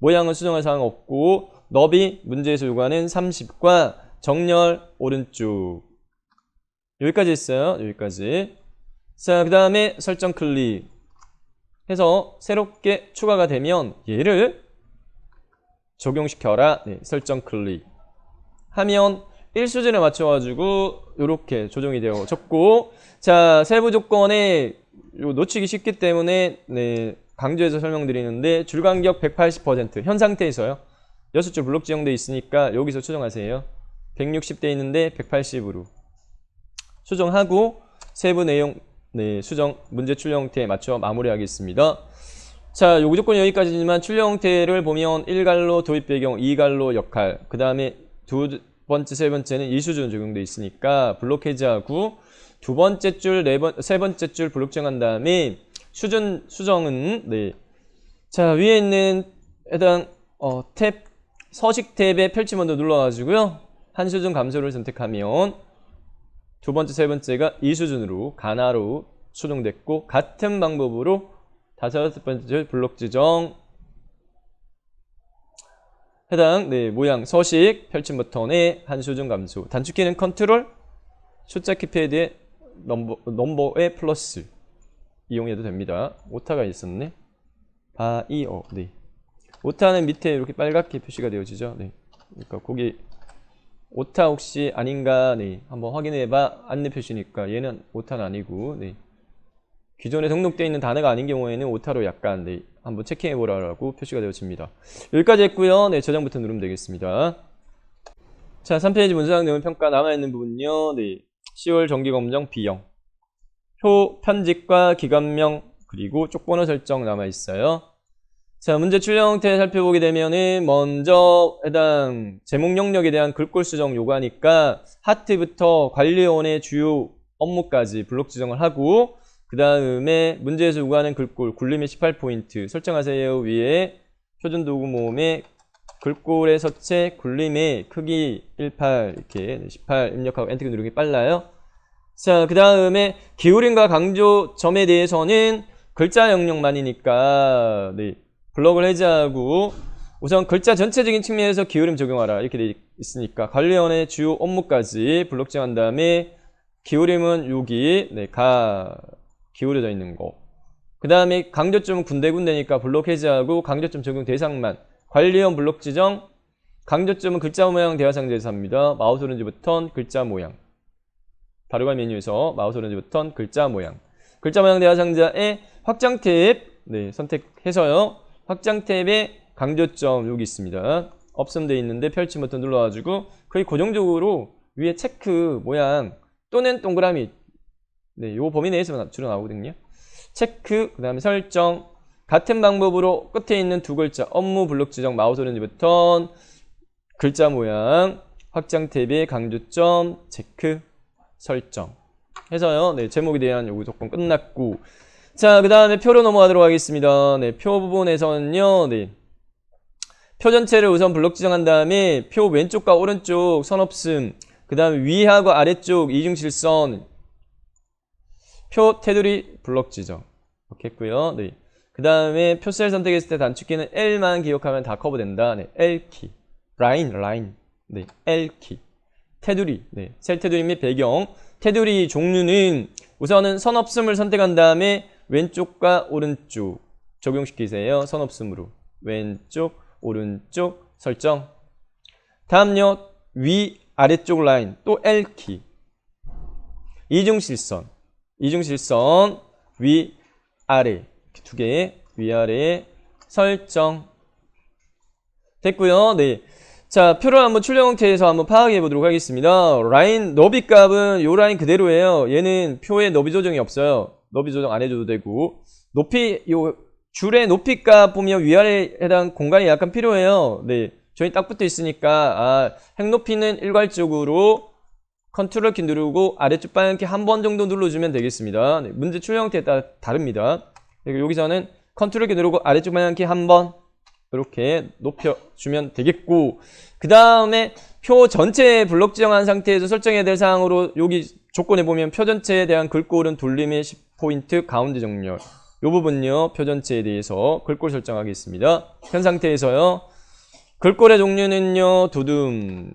모양은 수정할 사항 없고 너비 문제에서 요구하는 30과 정렬 오른쪽 여기까지 있어요. 여기까지. 자, 그 다음에 설정 클릭 해서 새롭게 추가가 되면 얘를 적용시켜라. 네, 설정 클릭 하면 1수준에 맞춰가지고 이렇게 조정이 되어졌고 자, 세부 조건에 요 놓치기 쉽기 때문에 네, 강조해서 설명드리는데 줄간격 180% 현 상태에서요. 6줄 블록 지정되어 있으니까 여기서 수정하세요. 160돼 있는데 180으로 수정하고 세부 내용 네, 수정 문제 출력 형태에 맞춰 마무리하겠습니다. 자, 요구 조건은 여기까지지만 출력 형태를 보면 1갈로 도입 배경, 2갈로 역할 그 다음에 두 번째, 세 번째는 2수준 적용되어 있으니까 블록 해제하고 두 번째 줄, 세 번째 줄 블록 지정한 다음에 수준 수정은 네. 자, 위에 있는 해당 탭 서식 탭에 펼치면도 눌러가지고요. 한 수준 감소를 선택하면 두 번째, 세 번째가 2수준으로 가나로 수정됐고 같은 방법으로 다섯 번째 블록 지정 해당 네, 모양 서식 펼침 버튼에 한 수준 감소 단축키는 컨트롤 숫자 키패드에 넘버에 플러스 이용해도 됩니다. 오타가 있었네. 바이어 네. 오타는 밑에 이렇게 빨갛게 표시가 되어지죠. 네. 그러니까 거기 오타 혹시 아닌가 네. 한번 확인해봐. 안내 표시니까 얘는 오타는 아니고 네. 기존에 등록되어 있는 단어가 아닌 경우에는 오타로 약간 네. 한번 체크해보라고 표시가 되어집니다. 여기까지 했고요. 네, 저장부터 누르면 되겠습니다. 자, 3페이지 문서상 내용 평가 남아있는 부분요. 네. 10월 정기검정 B형. 표 편집과 기관명, 그리고 쪽번호 설정 남아있어요. 자, 문제 출력 형태 살펴보게 되면은, 먼저 해당 제목 영역에 대한 글꼴 수정 요구하니까, 하트부터 관리원의 주요 업무까지 블록 지정을 하고, 그 다음에 문제에서 요구하는 글꼴, 굴림의 18포인트 설정하세요. 위에 표준도구 모음의 글꼴의 서체, 굴림의 크기 18, 이렇게 18 입력하고 엔터 누르기 빨라요. 자, 그 다음에 기울임과 강조점에 대해서는 글자 영역만이니까, 네, 블록을 해제하고, 우선 글자 전체적인 측면에서 기울임 적용하라. 이렇게 되어 있으니까, 관리원의 주요 업무까지 블록 정한 다음에, 기울임은 여기, 네, 기울여져 있는 거. 그 다음에 강조점은 군데군데니까 블록 해제하고, 강조점 적용 대상만. 관리원 블록 지정, 강조점은 글자 모양 대화상자에서 합니다. 마우스 오른쪽 버튼, 글자 모양. 바로가 메뉴에서 마우스 오른쪽 버튼, 글자 모양. 글자 모양 대화상자에 확장 탭, 네, 선택해서요. 확장 탭에 강조점 여기 있습니다. 없음 돼 있는데 펼침 버튼 눌러가지고 거의 고정적으로 위에 체크 모양 또는 동그라미, 네, 요 범위 내에서 주로 나오거든요. 체크, 그 다음에 설정. 같은 방법으로 끝에 있는 두 글자 업무 블록 지정 마우스 오른쪽 버튼, 글자 모양, 확장 탭에 강조점, 체크, 설정 해서요. 네, 제목에 대한 요구 조건 끝났고, 자, 그 다음에 표로 넘어가도록 하겠습니다. 네, 표 부분에서는요, 네, 표 전체를 우선 블록 지정한 다음에 표 왼쪽과 오른쪽 선 없음, 그 다음에 위하고 아래쪽 이중실선, 표 테두리 블록 지정 이렇게 했고요. 네, 그 다음에 표셀 선택했을 때 단축키는 L만 기억하면 다 커버된다. 네, L키, 라인, 네, L키, 테두리, 네, 셀 테두리 및 배경. 테두리 종류는 우선은 선 없음을 선택한 다음에 왼쪽과 오른쪽 적용시키세요. 선 없음으로 왼쪽, 오른쪽 설정. 다음요, 위, 아래쪽 라인, 또 L키. 이중실선, 위, 아래 두 개, 위아래 설정 됐고요. 네, 자, 표를 한번 출력 형태에서 한번 파악해 보도록 하겠습니다. 라인 너비 값은 요 라인 그대로예요. 얘는 표에 너비 조정이 없어요. 너비 조정 안 해줘도 되고, 높이, 요 줄의 높이 값 보면 위아래에 해당 공간이 약간 필요해요. 네, 저희 딱 붙어 있으니까 행 높이는 일괄적으로 컨트롤 키 누르고 아래쪽 방향키 한 번 정도 눌러주면 되겠습니다. 네, 문제 출력 형태에 따라 다릅니다. 그리고 여기서는 컨트롤 키 누르고 아래쪽 방향키 한 번 이렇게 높여주면 되겠고, 그 다음에 표 전체 블록 지정한 상태에서 설정해야 될 사항으로 여기 조건에 보면 표 전체에 대한 글꼴은 돌림의 10포인트 가운데 정렬, 요 부분요, 표 전체에 대해서 글꼴 설정하겠습니다. 현 상태에서요, 글꼴의 종류는요, 두둠,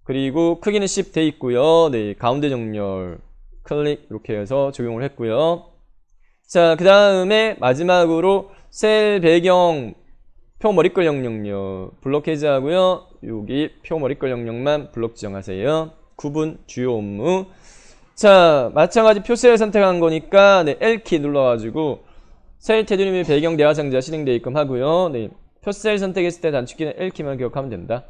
그리고 크기는 10 돼 있고요. 네, 가운데 정렬 클릭 이렇게 해서 적용을 했고요. 자, 그 다음에 마지막으로 셀 배경 표 머리글 영역요 블록 해제하고요. 여기 표 머리글 영역만 블록 지정하세요. 구분 주요 업무. 자, 마찬가지 표셀 선택한 거니까 네, L키 눌러가지고 셀 테두리 및 배경 대화상자 실행되게끔 하고요. 네, 표셀 선택했을 때 단축키는 L키만 기억하면 된다.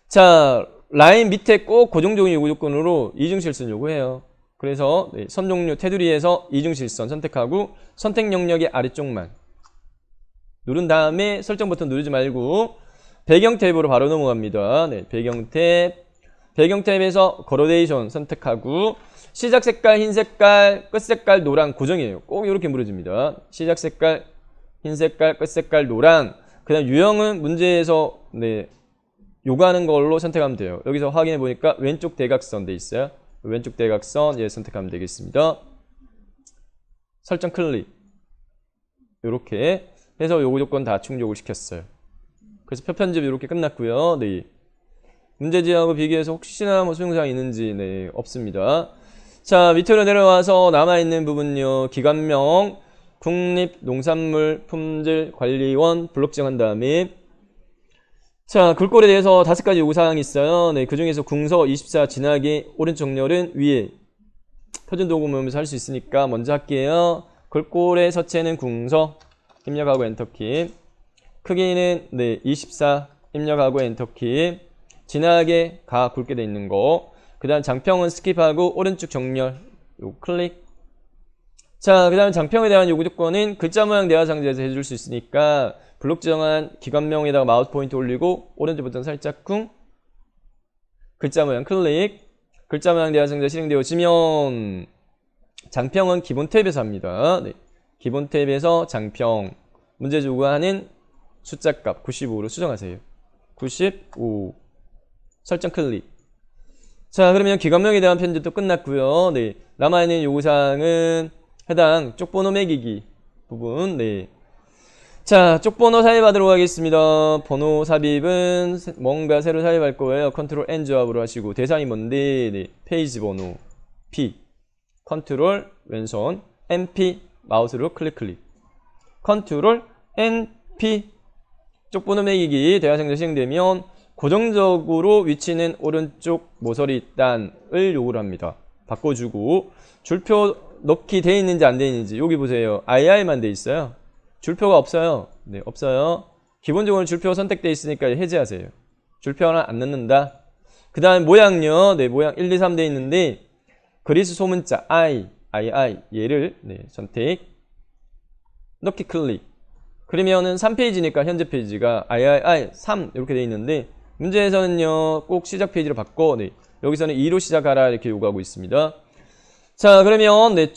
자, 라인 밑에 꼭 고정적인 요구 조건으로 이중실선 요구해요. 그래서 네, 선 종류 테두리에서 이중실선 선택하고 선택 영역의 아래쪽만 누른 다음에 설정 버튼 누르지 말고 배경 탭으로 바로 넘어갑니다. 네, 배경 탭. 배경 탭에서 그라데이션 선택하고 시작 색깔 흰 색깔, 끝 색깔 노랑 고정이에요. 꼭 이렇게 물어줍니다. 시작 색깔 흰 색깔, 끝 색깔 노랑. 그다음 유형은 문제에서 네, 요구하는 걸로 선택하면 돼요. 여기서 확인해 보니까 왼쪽 대각선 돼 있어요. 왼쪽 대각선 예 선택하면 되겠습니다. 설정 클릭. 이렇게 해서 요구 조건 다 충족을 시켰어요. 그래서 표 편집 이렇게 끝났고요. 네, 문제지하고 비교해서 혹시나 뭐 수용사항이 있는지 네, 없습니다. 자, 밑으로 내려와서 남아있는 부분요, 기관명, 국립농산물 품질 관리원 블록 지정한 다음에 자, 글꼴에 대해서 5가지 요구사항이 있어요. 네, 그 중에서 궁서 24 진하게 오른쪽 정렬은 위에 표준도구 모으면서 할 수 있으니까 먼저 할게요. 글꼴의 서체는 궁서 입력하고 엔터키. 크기는 네, 24 입력하고 엔터키. 진하게 굵게 돼 있는 거. 그 다음 장평은 스킵하고 오른쪽 정렬 요 클릭. 자, 그 다음 장평에 대한 요구 조건은 글자 모양 대화 상자에서 해줄 수 있으니까 블록 지정한 기관명에다가 마우스 포인트 올리고 오른쪽 버튼 살짝 쿵, 글자 모양 클릭. 글자 모양 대화 상자 실행되어지면 장평은 기본 탭에서 합니다. 네. 기본 탭에서 장평 문제 요구하는 숫자값 95로 수정하세요. 95 설정 클릭. 자, 그러면 기관명에 대한 편집도 끝났고요. 네. 남아있는 요구사항은 해당 쪽번호 매기기 부분. 네. 자, 쪽번호 삽입하도록 하겠습니다. 번호 삽입은 뭔가 새로 삽입할 거예요. 컨트롤 N 조합으로 하시고 대상이 뭔데? 네. 페이지 번호 P 컨트롤 왼손 NP 마우스로 클릭 컨트롤 NP 쪽번호 매기기 대화상자 실행되면 고정적으로 위치는 오른쪽 모서리 단을 요구를 합니다. 바꿔주고 줄표 넣기 돼 있는지 안 돼 있는지 여기 보세요. II만 돼 있어요. 줄표가 없어요. 네, 없어요. 기본적으로 줄표 선택돼 있으니까 해제하세요. 줄표 하나 안 넣는다. 그 다음 모양요. 네, 모양 1, 2, 3 돼 있는데 그리스 소문자 I 얘를 네, 선택 넣기 클릭. 그러면은 3페이지니까 현재 페이지가 III 3 이렇게 돼 있는데 문제에서는요 꼭 시작 페이지로 바꿔 네, 여기서는 2로 시작하라 이렇게 요구하고 있습니다. 자, 그러면 네,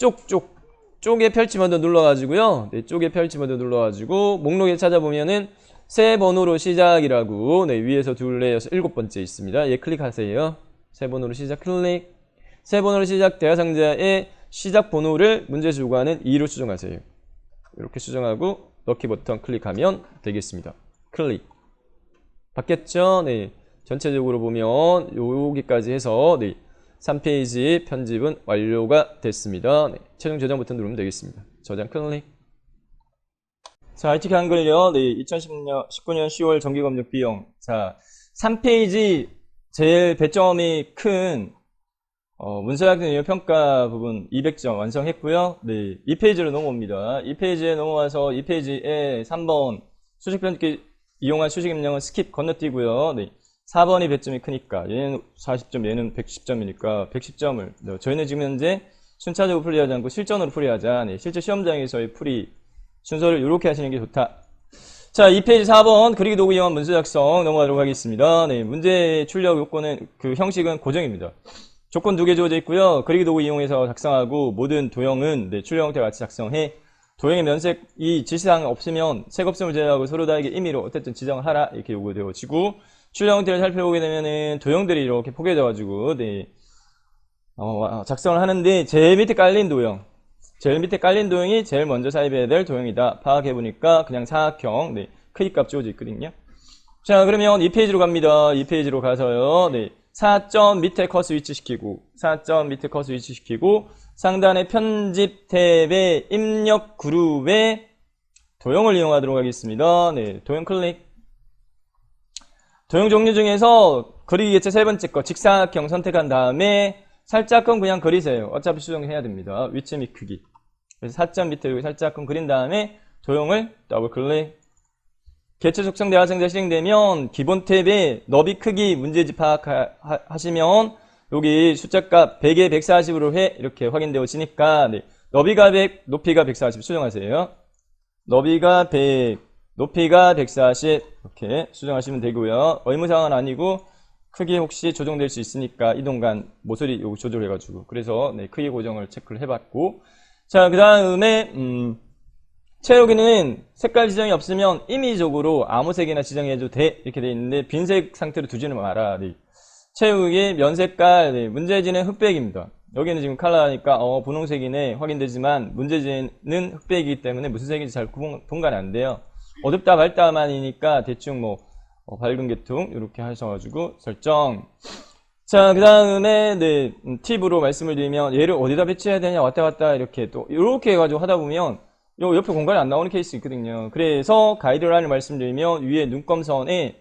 쪽에 펼치 모드 눌러가지고요. 네, 쪽에 펼치 모드 눌러가지고 목록에 찾아보면은 새 번호로 시작이라고 네, 위에서 둘레여서 7번째 있습니다. 얘 클릭하세요. 새 번호로 시작 클릭. 새 번호로 시작 대화 상자의 시작 번호를 문제에서 요구하는 2로 수정하세요. 이렇게 수정하고 넣기 버튼 클릭하면 되겠습니다. 클릭. 바뀌었죠? 네. 전체적으로 보면 여기까지 해서 네. 3페이지 편집은 완료가 됐습니다. 네. 최종 저장 버튼 누르면 되겠습니다. 저장 클릭. 자, ITK 한글요. 네. 2019년 10월 정기검증 비용. 자, 3페이지 제일 배점이 큰 문서학생 평가 부분 200점 완성했고요. 네, 2페이지로 넘어옵니다. 2페이지에 넘어와서 2페이지에 3번 수직 편집기 이용한 수직 입력은 스킵 건너뛰고요. 네, 4번이 배점이 크니까 얘는 40점, 얘는 110점이니까 110점을 네, 저희는 지금 현재 순차적으로 풀이하지 않고 실전으로 풀이하자. 네, 실제 시험장에서의 풀이 순서를 이렇게 하시는 게 좋다. 자, 2페이지 4번 그리기 도구 이용한 문서 작성 넘어가도록 하겠습니다. 네, 문제 출력 요건은 그 형식은 고정입니다. 조건 2개 주어져 있고요. 그리기 도구 이용해서 작성하고 모든 도형은 네, 출력 형태와 같이 작성해 도형의 면색이 지시사항 없으면 색 없음을 제외하고 서로 다르게 임의로 어쨌든 지정을 하라 이렇게 요구되어지고 출력 형태를 살펴보게 되면은 도형들이 이렇게 포개져 가지고 네, 작성을 하는데 제일 밑에 깔린 도형이 제일 먼저 삽입해야 될 도형이다. 파악해 보니까 그냥 사각형 네, 크기값 주어져 있거든요. 자, 그러면 2페이지로 갑니다. 2페이지로 가서요. 네. 4점 밑에 커서 위치시키고 4점 밑에 커서 위치시키고 상단의 편집 탭에 입력 그룹에 도형을 이용하도록 하겠습니다. 네, 도형 클릭. 도형 종류 중에서 그리기 개체 세 번째 거 직사각형 선택한 다음에 살짝끔 그냥 그리세요. 어차피 수정해야 됩니다. 위치 및 크기. 그래서 4점 밑에 여기 살짝끔 그린 다음에 도형을 더블 클릭. 개체 속성 대화 상자 실행되면 기본 탭에 너비 크기 문제집 파악하시면 여기 숫자값 100에 140으로 해 이렇게 확인되어지니까 네. 너비가 100, 높이가 140 수정하세요. 너비가 100, 높이가 140 이렇게 수정하시면 되고요. 의무사항은 아니고 크기 혹시 조정될 수 있으니까 이동간 모서리 요거 조절해가지고 그래서 네, 크기 고정을 체크를 해봤고 자, 그 다음에 채우기는 색깔 지정이 없으면 임의적으로 아무 색이나 지정해도 돼 이렇게 돼 있는데 빈색 상태로 두지는 마라. 네. 채우기 면색깔 네. 문제지는 흑백입니다. 여기는 지금 컬러니까 분홍색이네 확인되지만 문제지는 흑백이기 때문에 무슨 색인지 잘 분간이 안 돼요. 어둡다 밝다만이니까 대충 밝은 계통 이렇게 하셔가지고 설정. 자, 그 다음에 네, 팁으로 말씀을 드리면 얘를 어디다 배치해야 되냐 왔다 갔다 이렇게 또 이렇게 해가지고 하다 보면 요 옆에 공간이 안 나오는 케이스 있거든요. 그래서 가이드라인을 말씀드리면 위에 눈금자에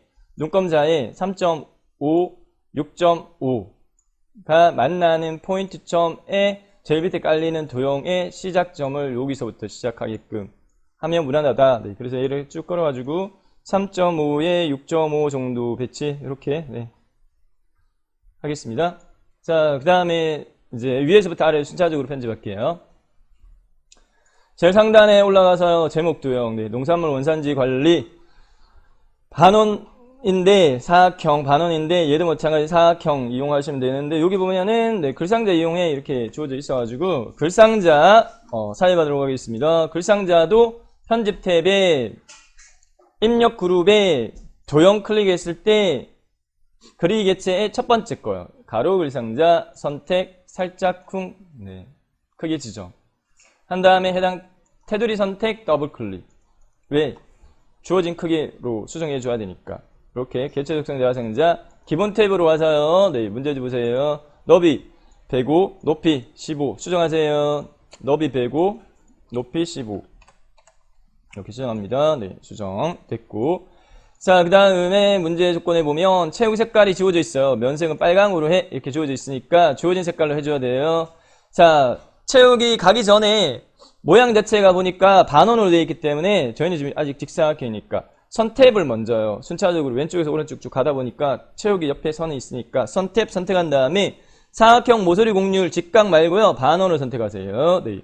3.5, 6.5가 만나는 포인트점에 제일 밑에 깔리는 도형의 시작점을 여기서부터 시작하게끔 하면 무난하다. 네, 그래서 얘를 쭉 끌어가지고 3.5에 6.5 정도 배치 이렇게 네, 하겠습니다. 자, 그 다음에 이제 위에서부터 아래로 순차적으로 편집할게요. 제일 상단에 올라가서요, 제목 도형, 네, 농산물 원산지 관리, 반원인데, 사각형, 반원인데, 얘도 마찬가지 사각형 이용하시면 되는데, 여기 보면은, 네, 글상자 이용해 이렇게 주어져 있어가지고, 글상자, 사입하도록 하겠습니다. 글상자도 편집 탭에, 입력 그룹에 도형 클릭했을 때, 그리기 개체의 첫 번째 거요. 가로 글상자, 선택, 살짝 쿵, 네, 크기 지정. 한 다음에 해당 테두리 선택 더블 클릭. 왜? 주어진 크기로 수정해 줘야 되니까. 이렇게 개체 속성 대화상자 기본 탭으로 와서요. 네, 문제 보세요. 너비 105, 높이 15 수정하세요. 너비 105, 높이 15 이렇게 수정합니다. 네, 수정 됐고. 자, 그 다음에 문제 조건에 보면 체육 색깔이 지워져 있어요. 면색은 빨강으로 해 이렇게 지워져 있으니까 주어진 색깔로 해줘야 돼요. 자, 체육이 가기 전에 모양 자체가 보니까 반원으로 되어 있기 때문에 저희는 지금 아직 직사각형이니까 선탭을 먼저요. 순차적으로 왼쪽에서 오른쪽 쭉 가다 보니까 체육이 옆에 선이 있으니까 선탭 선택한 다음에 사각형 모서리 곡률 직각 말고요. 반원을 선택하세요. 네.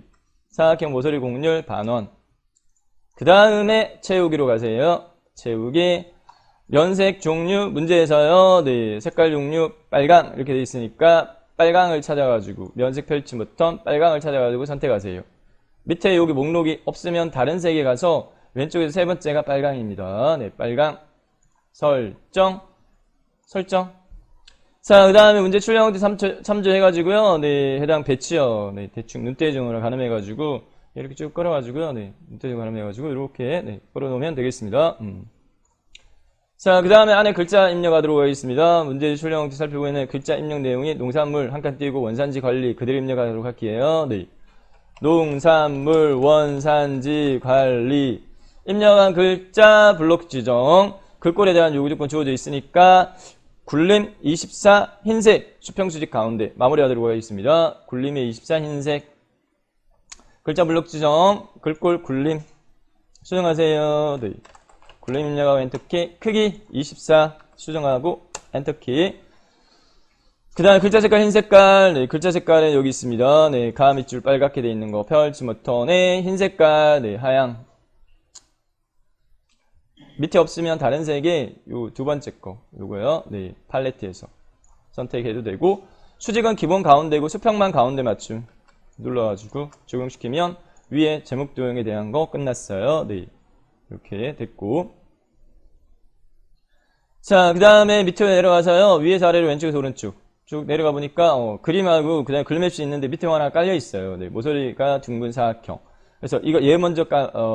사각형 모서리 곡률 반원. 그 다음에 채우기로 가세요. 채우기 면색 종류 문제에서요. 네. 색깔 종류 빨강 이렇게 되어 있으니까 빨강을 찾아가지고 면색 펼침 버튼 빨강을 찾아가지고 선택하세요. 밑에 여기 목록이 없으면 다른 색에 가서 왼쪽에서 세 번째가 빨강입니다. 네, 빨강 설정. 자, 그 다음에 문제 출력 형태 참조해가지고요. 네, 해당 배치요. 네, 대충 눈대중으로 가늠해가지고 이렇게 쭉 끌어가지고요. 네, 눈대중 가늠해가지고 이렇게 네, 끌어놓으면 되겠습니다. 자, 그 다음에 안에 글자 입력하도록 하겠습니다. 문제 출력 형태 살펴보면 글자 입력 내용이 농산물 한 칸 띄고 원산지 관리 그대로 입력하도록 할게요. 네. 농산물 원산지 관리 입력한 글자 블록 지정 글꼴에 대한 요구 조건 주어져 있으니까 굴림 24 흰색 수평수직 가운데 마무리하도록 하겠습니다. 굴림의 24 흰색 글자 블록 지정 글꼴 굴림 수정하세요. 네. 굴림 입력하고 엔터키 크기 24 수정하고 엔터키. 그 다음에 글자 색깔 흰 색깔, 네, 글자 색깔은 여기 있습니다. 네, 가 밑줄 빨갛게 되어 있는 거, 펼치 버튼에 흰 색깔, 네, 하양. 밑에 없으면 다른 색의 요 두 번째 거, 요거요. 네, 팔레트에서 선택해도 되고, 수직은 기본 가운데고 수평만 가운데 맞춤 눌러가지고 적용시키면 위에 제목 도형에 대한 거 끝났어요. 네, 이렇게 됐고. 자, 그 다음에 밑으로 내려가서요. 위에서 아래로 왼쪽에서 오른쪽. 쭉 내려가 보니까 그림하고 그다음에 글맵시 있는데 밑에 하나 깔려 있어요. 네, 모서리가 둥근 사각형. 그래서 이거 얘 먼저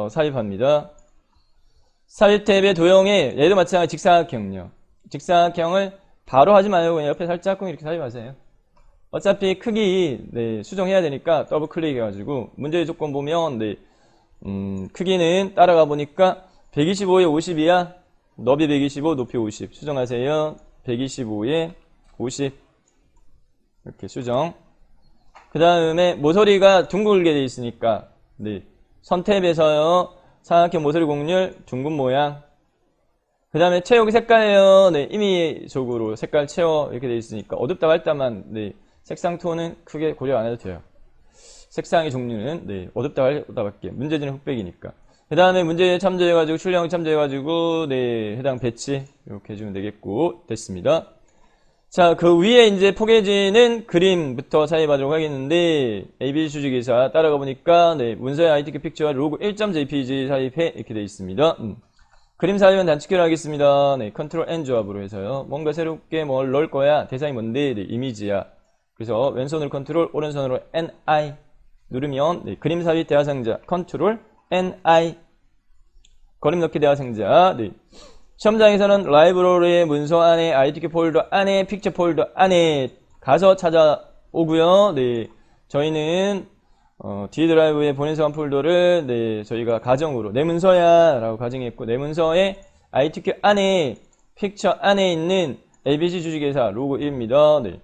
삽입합니다. 삽입 탭의 도형에 얘도 마찬가지 직사각형요. 직사각형을 바로 하지 말고 그냥 옆에 살짝 이렇게 삽입하세요. 어차피 크기 네, 수정해야 되니까 더블 클릭해가지고 문제의 조건 보면 네, 크기는 따라가 보니까 125에 50이야. 너비 125, 높이 50 수정하세요. 125에 50 이렇게 수정. 그 다음에 모서리가 둥글게 되어 있으니까 네. 선탭에서요. 사각형 모서리 곡률 둥근 모양. 그 다음에 채우기 색깔요. 네. 임의적으로 색깔 채워 이렇게 되어 있으니까 어둡다 밝다만 네. 색상 톤은 크게 고려 안 해도 돼요. 색상의 종류는 네. 어둡다 밝게 문제지는 흑백이니까. 그 다음에 문제 참조해가지고 출력 참조해가지고 네. 해당 배치 이렇게 해주면 되겠고 됐습니다. 자, 그 위에 이제 포개지는 그림부터 삽입하도록 하겠는데, ABC 수직에서 따라가 보니까, 네, 문서의 ITK 픽처와 로고 1.jpg 삽입해 이렇게 되어 있습니다. 그림 삽입은 단축키로 하겠습니다. 네, 컨트롤 N 조합으로 해서요. 뭔가 새롭게 뭘 넣을 거야. 대상이 뭔데? 네, 이미지야. 그래서 왼손으로 컨트롤, 오른손으로 NI 누르면, 네, 그림 삽입 대화상자, 컨트롤 NI. 그림 넣기 대화상자, 네. 시험장에서는 라이브러리의 문서 안에 ITK 폴더 안에 픽처 폴더 안에 가서 찾아오고요. 네, 저희는 D 드라이브에 보내서 한 폴더를 네, 저희가 가정으로 내 문서야 라고 가정했고 내 문서에 ITK 안에 픽처 안에 있는 ABC 주식회사 로고 1입니다. 네.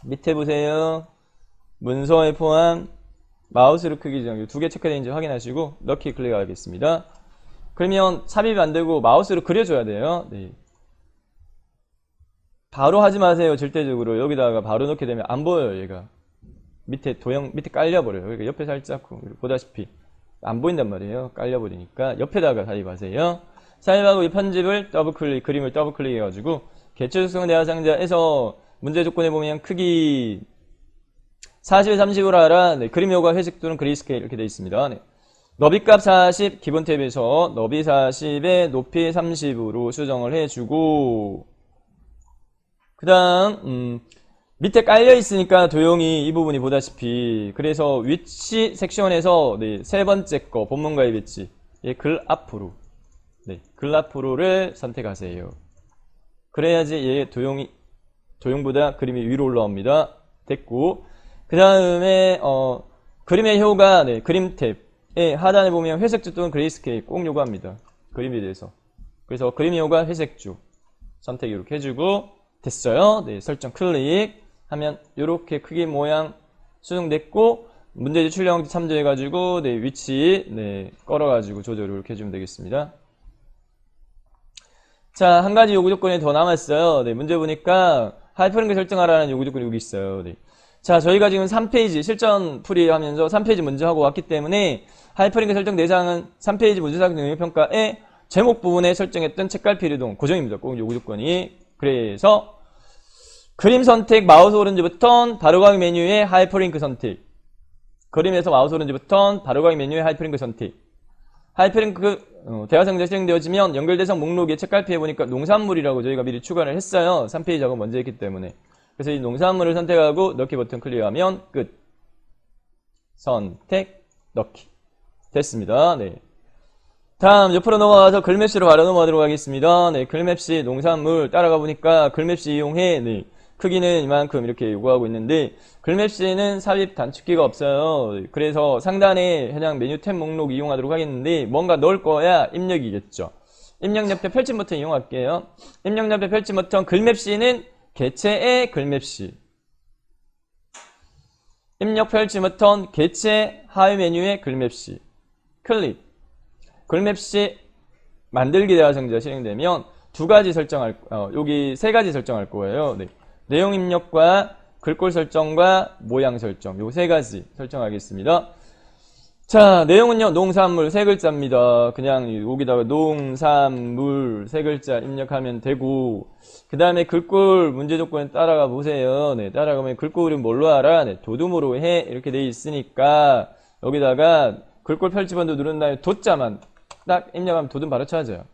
밑에 보세요. 문서에 포함 마우스로 크기 지정 두 개 체크되어 있는지 확인하시고 넣기 클릭하겠습니다. 그러면 삽입이 안 되고 마우스로 그려줘야 돼요. 네. 바로 하지 마세요. 절대적으로. 여기다가 바로 넣게 되면 안 보여요, 얘가. 밑에 밑에 깔려버려요. 그러니까 옆에 살짝 보다시피 안 보인단 말이에요. 깔려버리니까 옆에다가 삽입하세요. 삽입하고 이 편집을 더블클릭, 그림을 더블클릭해가지고 개체수성 대화상자에서 문제 조건에 보면 크기 40에 30으로 하라. 네, 그림 효과 회색 또는 그레이스케일 이렇게 되어 있습니다. 네. 너비값 40 기본 탭에서 너비 40에 높이 30으로 수정을 해주고 그 다음 밑에 깔려 있으니까 도형이 이 부분이 보다시피 그래서 위치 섹션에서 네, 세 번째 거 본문과의 배치 예, 글 앞으로 네, 글 앞으로를 선택하세요. 그래야지 얘 도형보다 그림이 위로 올라옵니다. 됐고 그 다음에 그림의 효과 네, 그림 탭에 하단에 보면 회색조 또는 그레이스케일 꼭 요구합니다. 그림에 대해서. 그래서 그림 효과 회색조 선택 이렇게 해주고 됐어요. 네, 설정 클릭 하면 이렇게 크기 모양 수정됐고 문제집 출력항 참조해가지고 네, 위치 네, 걸어가지고 조절을 이렇게 해주면 되겠습니다. 자, 한 가지 요구 조건이 더 남았어요. 네, 문제 보니까 하이퍼링크 설정하라는 요구 조건이 여기 있어요. 네. 자, 저희가 지금 3페이지 실전 풀이하면서 3페이지 문제 하고 왔기 때문에 하이퍼링크 설정 대상은 3페이지 문제사항 능력평가의 제목 부분에 설정했던 책갈피 이동 고정입니다. 꼭 요구 조건이. 그래서 그림 선택 마우스 오른쪽부터 바로가기 메뉴에 하이퍼링크 선택. 그림에서 마우스 오른쪽부터 바로가기 메뉴에 하이퍼링크 선택. 하이퍼링크 대화상자 실행되어지면 연결 대상 목록에 책갈피해 보니까 농산물이라고 저희가 미리 추가를 했어요. 3페이지 작업 먼저 했기 때문에. 그래서 이 농산물을 선택하고 넣기 버튼 클릭하면 끝. 선택 넣기. 됐습니다. 네. 다음 옆으로 넘어가서 글맵시로 바로 넘어가도록 하겠습니다. 네, 글맵시 농산물 따라가 보니까 글맵시 이용해 네, 크기는 이만큼 이렇게 요구하고 있는데 글맵시는 삽입 단축키가 없어요. 그래서 상단에 해당 메뉴 탭 목록 이용하도록 하겠는데 뭔가 넣을 거야 입력이겠죠. 입력 옆에 펼침 버튼 이용할게요. 입력 옆에 펼침 버튼 글맵시는 개체의 글맵시. 입력 펼침 버튼 개체 하위 메뉴의 글맵시. 클릭. 글맵시 만들기 대화상자 실행되면 두 가지 설정할, 여기 세 가지 설정할 거예요. 네. 내용 입력과 글꼴 설정과 모양 설정. 요 세 가지 설정하겠습니다. 자, 내용은요, 농산물 세 글자입니다. 그냥 여기다가 농산물 세 글자 입력하면 되고, 그 다음에 글꼴 문제 조건에 따라가 보세요. 네, 따라가면 글꼴은 뭘로 알아? 네, 도둠으로 해. 이렇게 돼 있으니까, 여기다가 글꼴 펼치번도 누른 다음에 도자만 딱 입력하면 도둠 바로 찾아요.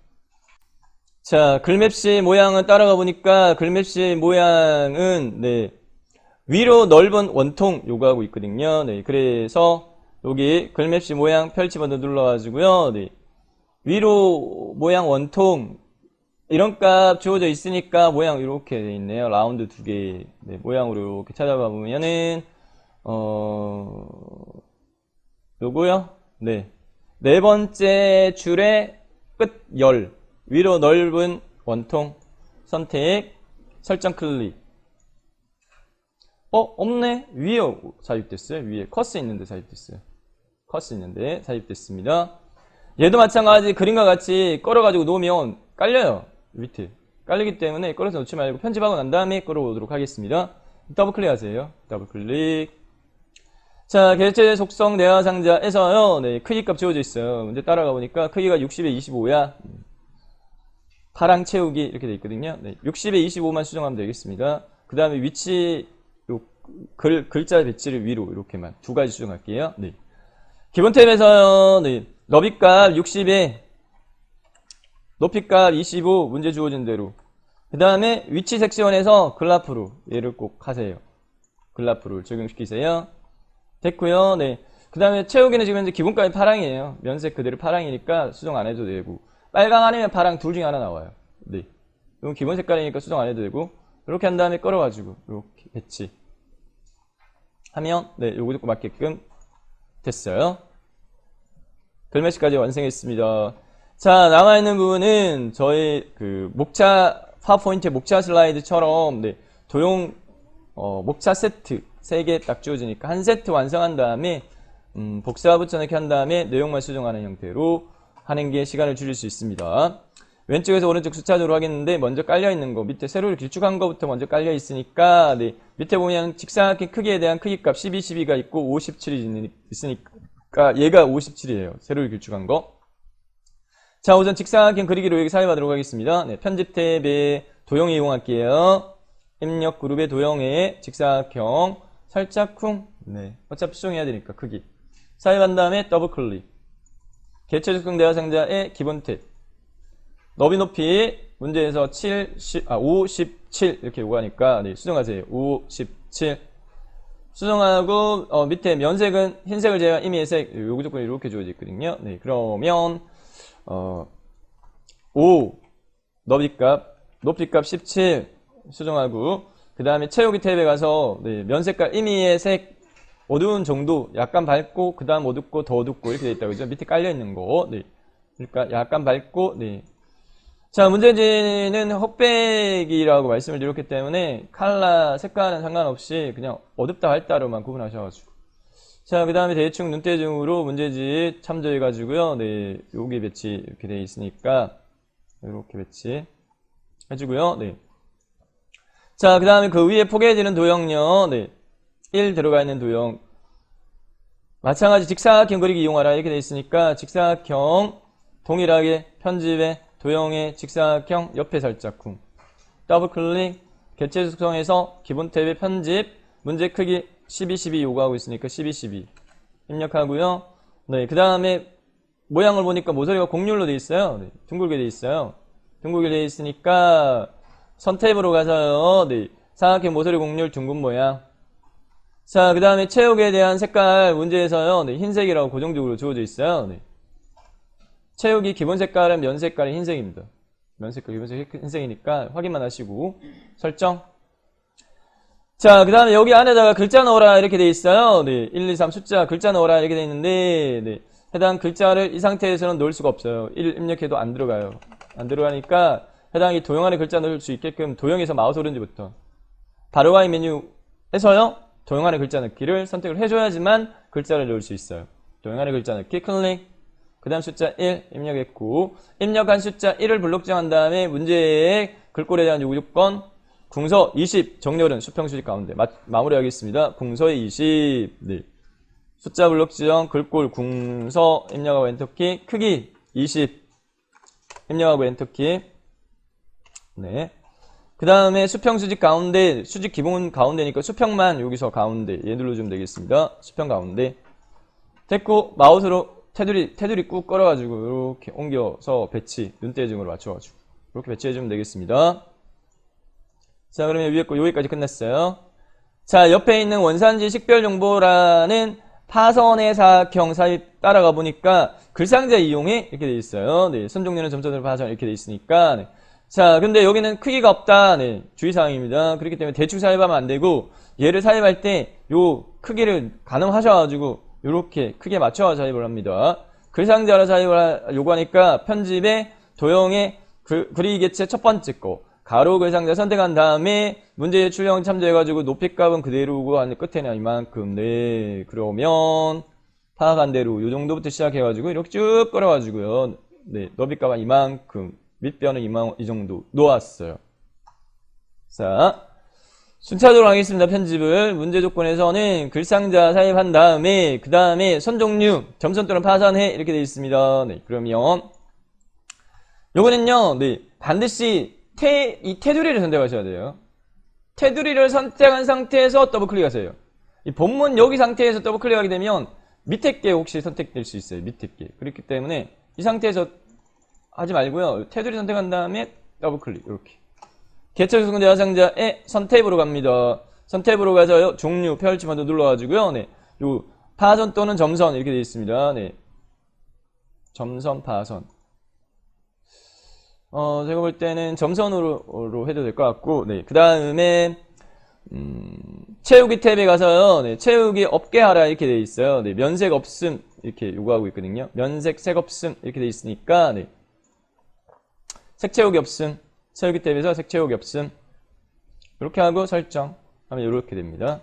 자, 글맵시 모양은 따라가 보니까 글맵시 모양은 네, 위로 넓은 원통 요구하고 있거든요. 네, 그래서 여기 글맵시 모양 펼치 버튼 눌러가지고요. 네, 위로 모양 원통 이런 값 주어져 있으니까 모양 이렇게 돼 있네요. 라운드 두 개 네, 모양으로 이렇게 찾아가 보면은 요거요. 네, 네 번째 줄의 끝 열 위로 넓은 원통 선택 설정 클릭. 없네. 위에 삽입됐어요. 위에 커스 있는데 삽입됐어요. 커스 있는데 삽입됐습니다. 얘도 마찬가지 그림과 같이 걸어가지고 놓으면 깔려요. 밑에 깔리기 때문에 걸어서 놓지 말고 편집하고 난 다음에 끌어오도록 하겠습니다. 더블 클릭 하세요. 더블 클릭. 자, 개체 속성 대화 상자에서요. 네, 크기 값 지워져 있어요. 문제 따라가 보니까 크기가 60에 25야. 파랑 채우기 이렇게 돼 있거든요. 네, 60에 25만 수정하면 되겠습니다. 그 다음에 위치 요 글자 배치를 위로 이렇게만 두 가지 수정할게요. 네. 기본 탭에서요. 네, 너비값 60에 높이값 25 문제 주어진 대로. 그 다음에 위치 섹션에서 글라프로 얘를 꼭 하세요. 글라프를 적용시키세요. 됐고요. 네. 그 다음에 채우기는 지금 현재 기본값이 파랑이에요. 면색 그대로 파랑이니까 수정 안 해도 되고. 빨강 아니면 파랑 둘 중에 하나 나와요. 네. 이건 기본 색깔이니까 수정 안 해도 되고. 이렇게 한 다음에 끌어가지고, 이렇게 배치. 하면, 네, 요거 듣고 맞게끔 됐어요. 글매시까지 완성했습니다. 자, 남아있는 부분은 저희 목차, 파워포인트 목차 슬라이드처럼, 네, 도용, 목차 세트 3개 딱 주어지니까 한 세트 완성한 다음에, 복사 붙여넣기 한 다음에 내용만 수정하는 형태로 하는 게 시간을 줄일 수 있습니다. 왼쪽에서 오른쪽 숫자적으로 하겠는데 먼저 깔려있는 거 밑에 세로를 길쭉한 거부터 먼저 깔려있으니까 네, 밑에 보면 직사각형 크기에 대한 크기값 12, 12가 있고 57이 있으니까 얘가 57이에요. 세로를 길쭉한 거. 자, 우선 직사각형 그리기로 여기 사용하도록 하겠습니다. 네, 편집 탭에 도형 이용할게요. 입력 그룹의 도형에 직사각형 살짝 쿵. 네, 어차피 수정해야 되니까 크기. 사용한 다음에 더블 클릭. 개체 적성 대화상자의 기본 탭. 너비 높이 문제에서 57 이렇게 요구하니까 네, 수정하세요. 57 수정하고 밑에 면색은 흰색을 제외한 임의의 색 요구 조건이 이렇게 주어져 있거든요. 네, 그러면 5 너비값 높이값 17 수정하고 그 다음에 채우기 탭에 가서 네, 면색깔 임의의 색 어두운 정도 약간 밝고 그 다음 어둡고 더 어둡고 이렇게 되어 있다고 그죠? 밑에 깔려 있는 거 네. 그러니까 약간 밝고 네. 자, 문제지는 흑백이라고 말씀을 드렸기 때문에 컬러 색깔은 상관없이 그냥 어둡다 밝다로만 구분하셔가지고 자, 그 다음에 대충 눈대중으로 문제지 참조해가지고요. 네, 여기 배치 이렇게 되어 있으니까 이렇게 배치 해주고요. 네. 자, 그 다음에 그 위에 포개지는 도형요. 네, 1 들어가 있는 도형 마찬가지 직사각형 그리기 이용하라 이렇게 되어 있으니까 직사각형 동일하게 편집에 도형의 직사각형 옆에 살짝 쿵 더블 클릭 개체 속성에서 기본 탭의 편집 문제 크기 12, 12 요구하고 있으니까 12, 12 입력하고요. 네, 그 다음에 모양을 보니까 모서리가 곡률로 되어 있어요. 네, 둥글게 되어 있어요. 둥글게 되어 있으니까 선 탭으로 가서요. 네, 삼각형 모서리 곡률 둥근 모양. 자, 그 다음에 채우기에 대한 색깔 문제에서요. 네, 흰색이라고 고정적으로 주어져 있어요. 네. 채우기 기본 색깔은 면 색깔이 흰색입니다. 면 색깔 기본 색깔이 흰색이니까 확인만 하시고 설정. 자, 그 다음에 여기 안에다가 글자 넣어라 이렇게 돼 있어요. 네, 1, 2, 3 숫자 글자 넣어라 이렇게 돼 있는데 네, 해당 글자를 이 상태에서는 넣을 수가 없어요. 1 입력해도 안 들어가요. 안 들어가니까 해당 이 도형 안에 글자 넣을 수 있게끔 도형에서 마우스 오른쪽부터 바로와이 메뉴에서요. 도형 안에 글자 넣기를 선택을 해줘야지만 글자를 넣을 수 있어요. 도형 안에 글자 넣기 클릭 그 다음 숫자 1 입력했고 입력한 숫자 1을 블록 정한 다음에 문제의 글꼴에 대한 요구 조건 궁서 20 정렬은 수평 수직 가운데 마무리하겠습니다. 궁서의 20 네. 숫자 블록 지정 글꼴 궁서 입력하고 엔터키 크기 20 입력하고 엔터키 네. 그 다음에 수평 수직 가운데 수직 기본 가운데니까 수평만 여기서 가운데 얘 눌러주면 되겠습니다. 수평 가운데 됐고 마우스로 테두리 꾹 걸어가지고 이렇게 옮겨서 배치 눈대중으로 맞춰가지고 이렇게 배치해주면 되겠습니다. 자, 그러면 위에 거 여기까지 끝났어요. 자, 옆에 있는 원산지 식별정보라는 파선의 사각형 사이 따라가 보니까 글상자 이용해 이렇게 돼 있어요. 네, 선종류는 점선으로 파선 이렇게 돼 있으니까 네. 자, 근데 여기는 크기가 없다. 네, 주의사항입니다. 그렇기 때문에 대충 삽입하면 안 되고 얘를 삽입할 때 요 크기를 가늠하셔가지고 요렇게 크게 맞춰 삽입을 합니다. 글상자로 삽입을 요구하니까 편집에 도형의 그리기 개체 첫 번째 거 가로 글상자 선택한 다음에 문제의 출력 참조해가지고 높이값은 그대로고 한 끝에는 이만큼 네 그러면 파악한 대로 요 정도부터 시작해가지고 이렇게 쭉 끌어가지고요 네 너비값은 이만큼 밑변은 이 정도 놓았어요. 자 순차적으로 하겠습니다. 편집을 문제 조건에서는 글상자 삽입한 다음에 그 다음에 선종류 점선 또는 파선해 이렇게 되어 있습니다. 네, 그러면 요거는요 네, 반드시 이 테두리를 선택하셔야 돼요. 테두리를 선택한 상태에서 더블 클릭하세요. 이 본문 여기 상태에서 더블 클릭하게 되면 밑에 게 혹시 선택될 수 있어요. 밑에 게 그렇기 때문에 이 상태에서 하지 말고요. 테두리 선택한 다음에 더블 클릭 이렇게 개체 적성 대화상자에 선탭으로 갑니다. 선탭으로 가서 종류 펼치 먼저 눌러가지고요. 네, 요 파선 또는 점선 이렇게 되어 있습니다. 네, 점선 파선. 제가 볼 때는 점선으로 해도 될 것 같고, 네, 그 다음에 채우기 탭에 가서요. 네, 채우기 없게 하라 이렇게 되어 있어요. 네, 면색 없음 이렇게 요구하고 있거든요. 면색 색 없음 이렇게 되어 있으니까 네, 색 채우기 없음. 채우기 탭에서 색 채우기 없음 이렇게 하고 설정 하면 이렇게 됩니다.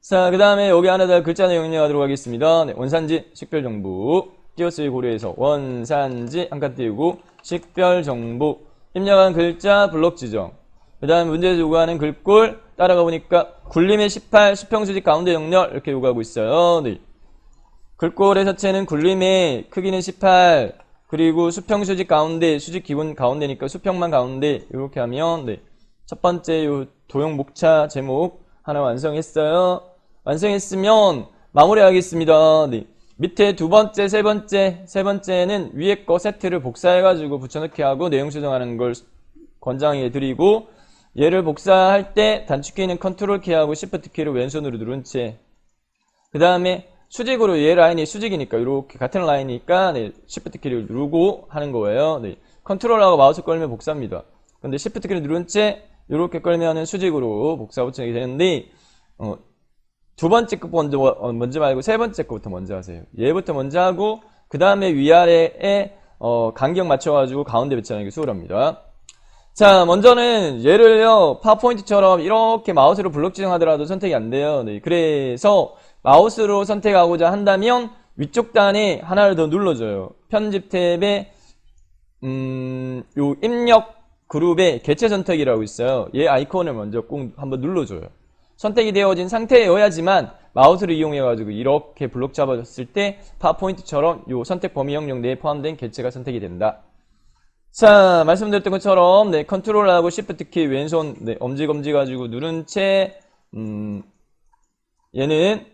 자, 그 다음에 여기 안에다 글자 내용 입력하도록 하겠습니다. 네, 원산지 식별정보 띄어쓰기 고려해서 원산지 한 칸 띄우고 식별 정보, 입력한 글자 블록 지정. 그 다음 문제 요구하는 글꼴 따라가 보니까 굴림의 18, 수평 수직 가운데 영역 이렇게 요구하고 있어요. 네. 글꼴의 서체는 굴림의 크기는 18, 그리고 수평 수직 가운데, 수직 기본 가운데니까 수평만 가운데 이렇게 하면 네. 첫 번째 요 도형 목차 제목 하나 완성했어요. 완성했으면 마무리하겠습니다. 네. 밑에 두 번째, 세 번째는 위에 거 세트를 복사해가지고 붙여넣기 하고 내용 수정하는 걸 권장해 드리고, 얘를 복사할 때 단축키는 컨트롤 키하고 시프트 키를 왼손으로 누른 채, 그 다음에 수직으로 얘 라인이 수직이니까 이렇게 같은 라인이니까 네, 시프트 키를 누르고 하는 거예요. 네. 컨트롤하고 마우스 끌면 복사입니다. 근데 시프트 키를 누른 채 이렇게 끌면은 수직으로 복사 붙이게 되는데, 두 번째 거 먼저 말고 세 번째 거부터 먼저 하세요. 얘부터 먼저 하고 그 다음에 위아래에 간격 맞춰가지고 가운데 배치하는 게 수월합니다. 자, 먼저는 얘를요 파워포인트처럼 이렇게 마우스로 블록 지정하더라도 선택이 안 돼요. 네, 그래서 마우스로 선택하고자 한다면 위쪽 단에 하나를 더 눌러줘요. 편집 탭에 요 입력 그룹에 개체 선택이라고 있어요. 얘 아이콘을 먼저 꼭 한번 눌러줘요. 선택이 되어진 상태여야지만 마우스를 이용해가지고 이렇게 블록 잡아줬을 때 파워포인트처럼 요 선택 범위 영역 내에 포함된 개체가 선택이 된다. 자, 말씀드렸던 것처럼 네, 컨트롤하고 시프트 키 왼손 네, 엄지 가지고 누른 채 얘는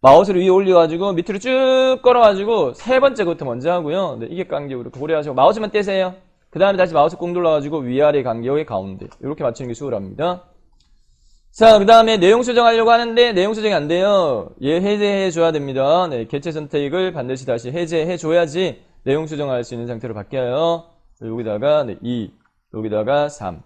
마우스를 위에 올려가지고 밑으로 쭉 걸어가지고 세 번째 것부터 먼저 하고요. 네, 이게 간격으로 고려하시고 마우스만 떼세요. 그 다음에 다시 마우스 꾹 눌러가지고 위아래 간격의 가운데 이렇게 맞추는 게 수월합니다. 자, 그 다음에 내용 수정하려고 하는데 내용 수정이 안 돼요. 얘 해제해 줘야 됩니다. 네, 개체 선택을 반드시 다시 해제해 줘야지 내용 수정할 수 있는 상태로 바뀌어요. 여기다가 네, 2, 여기다가 3.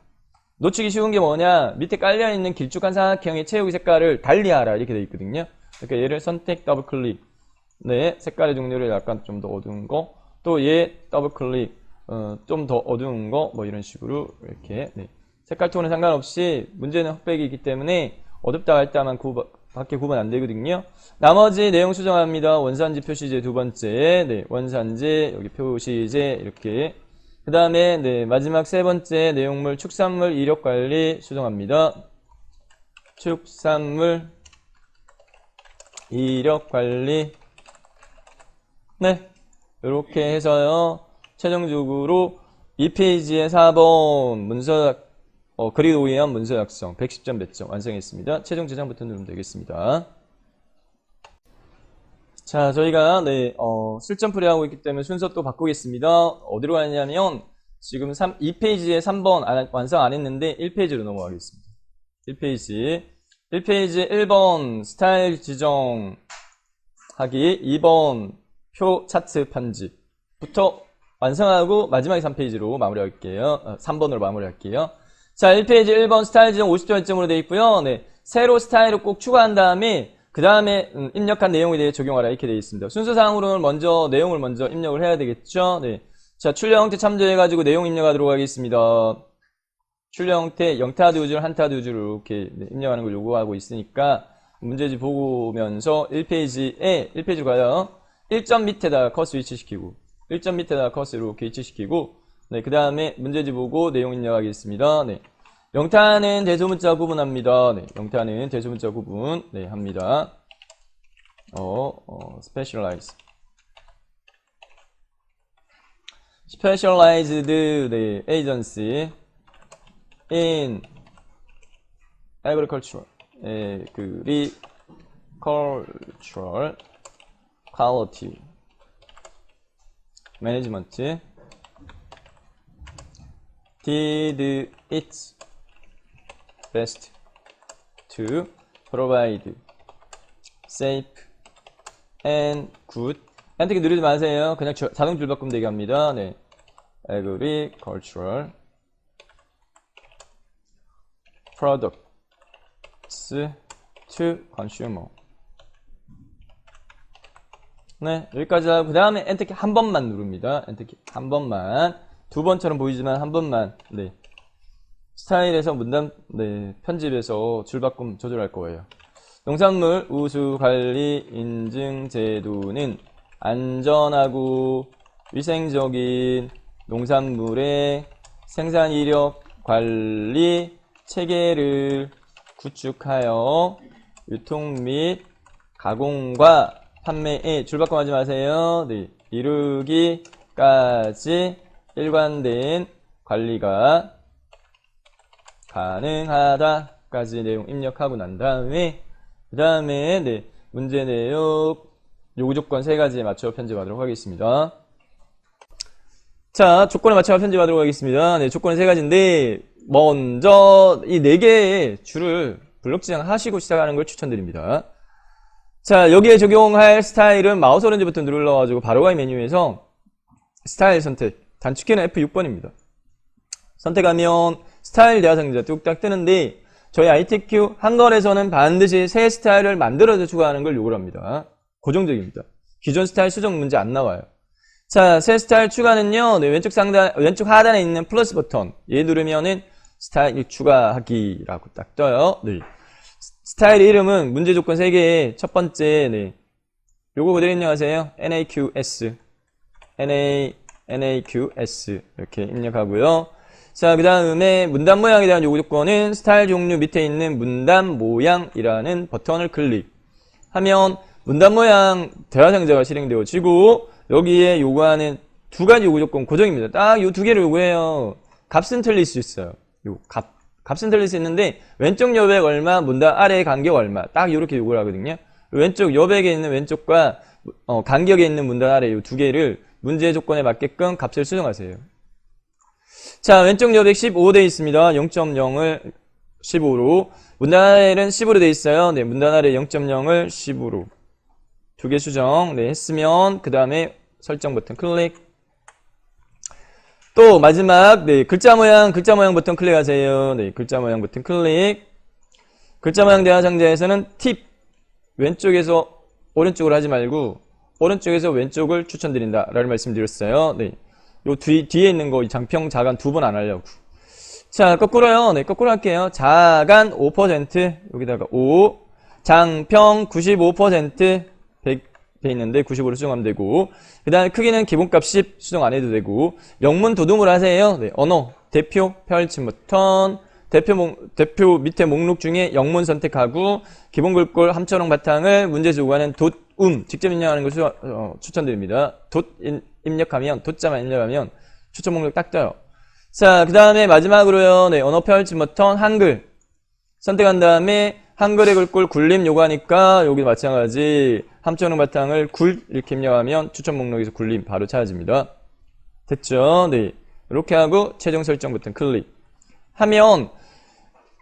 놓치기 쉬운 게 뭐냐? 밑에 깔려있는 길쭉한 삼각형의 채우기 색깔을 달리하라 이렇게 되어 있거든요. 그러니까 얘를 선택 더블 클릭. 네, 색깔의 종류를 약간 좀 더 어두운 거. 또 얘 더블 클릭. 좀 더 어두운 거. 뭐 이런 식으로 이렇게. 네. 색깔 톤은 상관없이 문제는 흑백이기 때문에 어둡다 할 때만 밖에 구분 안 되거든요. 나머지 내용 수정합니다. 원산지 표시제 두 번째. 네, 원산지 여기 표시제 이렇게. 그 다음에 네, 마지막 세 번째 내용물 축산물 이력 관리 수정합니다. 축산물 이력 관리. 네, 이렇게 해서요. 최종적으로 2페이지의 4번 문서 그리드 오이한 문서 작성 110점 배점 완성했습니다. 최종 저장 버튼 누르면 되겠습니다. 자, 저희가 네, 실전 풀이하고 있기 때문에 순서 또 바꾸겠습니다. 어디로 가냐면 지금 2페이지에 3번 완성 안 했는데 1페이지로 넘어가겠습니다. 1페이지 1번 스타일 지정하기, 2번 표 차트 편집부터 완성하고 마지막에 3페이지로 마무리할게요. 3번으로 마무리할게요. 자, 1페이지 1번 스타일 지정 50점 만점으로 되어 있고요. 네, 새로 스타일을 꼭 추가한 다음에 그 다음에 입력한 내용에 대해 적용하라 이렇게 되어 있습니다. 순서상으로는 먼저 내용을 먼저 입력을 해야 되겠죠. 네, 자, 출력 형태 참조해가지고 내용 입력하도록 하겠습니다. 출력 형태 0타드 우주를 한타드 우주로 이렇게 입력하는 걸 요구하고 있으니까 문제집 보면서 1페이지로 가요. 1점 밑에다가 커서 위치시키고 1점 밑에다가 커서로 이렇게 위치시키고 네, 그 다음에 문제집 보고 내용 입력하겠습니다. 네. 영타는 대소문자 구분합니다. 네, 영타는 대소문자 구분, 네, 합니다. specialized. specialized, 네, agency in agricultural, agricultural quality management did its best to provide safe and good. 엔터키 누르지 마세요. 그냥 자동 줄바꿈 되게 합니다. 네, agricultural products to consumer. 네, 여기까지 하고 그 다음에 엔터키 한 번만 누릅니다. 엔터키 한 번만. 두 번처럼 보이지만 한 번만. 네, 스타일에서 문단, 네, 편집에서 줄바꿈 조절할 거예요. 농산물 우수관리 인증 제도는 안전하고 위생적인 농산물의 생산 이력 관리 체계를 구축하여 유통 및 가공과 판매에 줄바꿈하지 마세요. 네, 이루기까지 일관된 관리가 가능하다까지 내용 입력하고 난 다음에 그 다음에 네, 문제 내용 요구 조건 3가지에 맞춰 편집하도록 하겠습니다. 자, 조건에 맞춰 편집하도록 하겠습니다. 네, 조건은 3가지인데 먼저 이 4개의 줄을 블록 지정하시고 시작하는 걸 추천드립니다. 자, 여기에 적용할 스타일은 마우스 오른쪽 버튼 눌러가지고 바로가기 메뉴에서 스타일 선택, 단축키는 F6번입니다. 선택하면 스타일 대화상자 뚝딱 뜨는데 저희 ITQ 한글에서는 반드시 새 스타일을 만들어서 추가하는 걸 요구를 합니다. 고정적입니다. 기존 스타일 수정 문제 안 나와요. 자, 새 스타일 추가는요, 네, 왼쪽 하단에 있는 플러스 버튼 얘 누르면은 스타일 추가하기라고 딱 떠요. 네. 스타일 이름은 문제 조건 3개의 첫 번째, 네. 요거 그대로 입력하세요. NAQS. NAQS. 이렇게 입력하고요. 자, 그 다음에 문단 모양에 대한 요구 조건은 스타일 종류 밑에 있는 문단 모양이라는 버튼을 클릭하면 문단 모양 대화상자가 실행되어지고 여기에 요구하는 2가지 요구 조건 고정입니다. 딱 요 2개를 요구해요. 값은 틀릴 수 있어요. 요 값은 틀릴 수 있는데 왼쪽 여백 얼마, 문단 아래 간격 얼마 딱 요렇게 요구를 하거든요. 왼쪽 여백에 있는 왼쪽과 간격에 있는 문단 아래 요 2개를 문제 조건에 맞게끔 값을 수정하세요. 자, 왼쪽 여백 15 돼 있습니다. 0.0을 15로 문단 아래는 10으로 돼 있어요. 네, 문단 아래 0.0을 10으로 2개 수정 네, 했으면 그 다음에 설정 버튼 클릭. 또 마지막 네, 글자 모양 버튼 클릭하세요. 네, 글자 모양 버튼 클릭. 글자 모양 대화 상자에서는 팁 왼쪽에서 오른쪽으로 하지 말고 오른쪽에서 왼쪽을 추천드린다 라는 말씀 드렸어요. 네, 요 뒤에 있는 거 장평 자간 2번 안 하려고. 자, 거꾸로요. 네, 거꾸로 할게요. 자간 5% 여기다가 5 장평 95% 100 돼 있는데 95로 수정하면 되고 그 다음에 크기는 기본값 10 수정 안 해도 되고 영문 도둠을 하세요. 네, 언어 대표 펼침 버튼 대표 밑에 목록 중에 영문 선택하고 기본 글꼴 함자롱 바탕을 문제에서 요구하는 직접 입력하는 걸 추천드립니다. 입력하면 돗자만 입력하면 추천 목록 딱 떠요. 자, 그 다음에 마지막으로요. 네, 언어 펼침 버튼 한글 선택한 다음에 한글의 글꼴 굴림 요구하니까 여기 마찬가지 함자롱 바탕을 굴 이렇게 입력하면 추천 목록에서 굴림 바로 찾아집니다. 됐죠? 네, 이렇게 하고 최종 설정 버튼 클릭 하면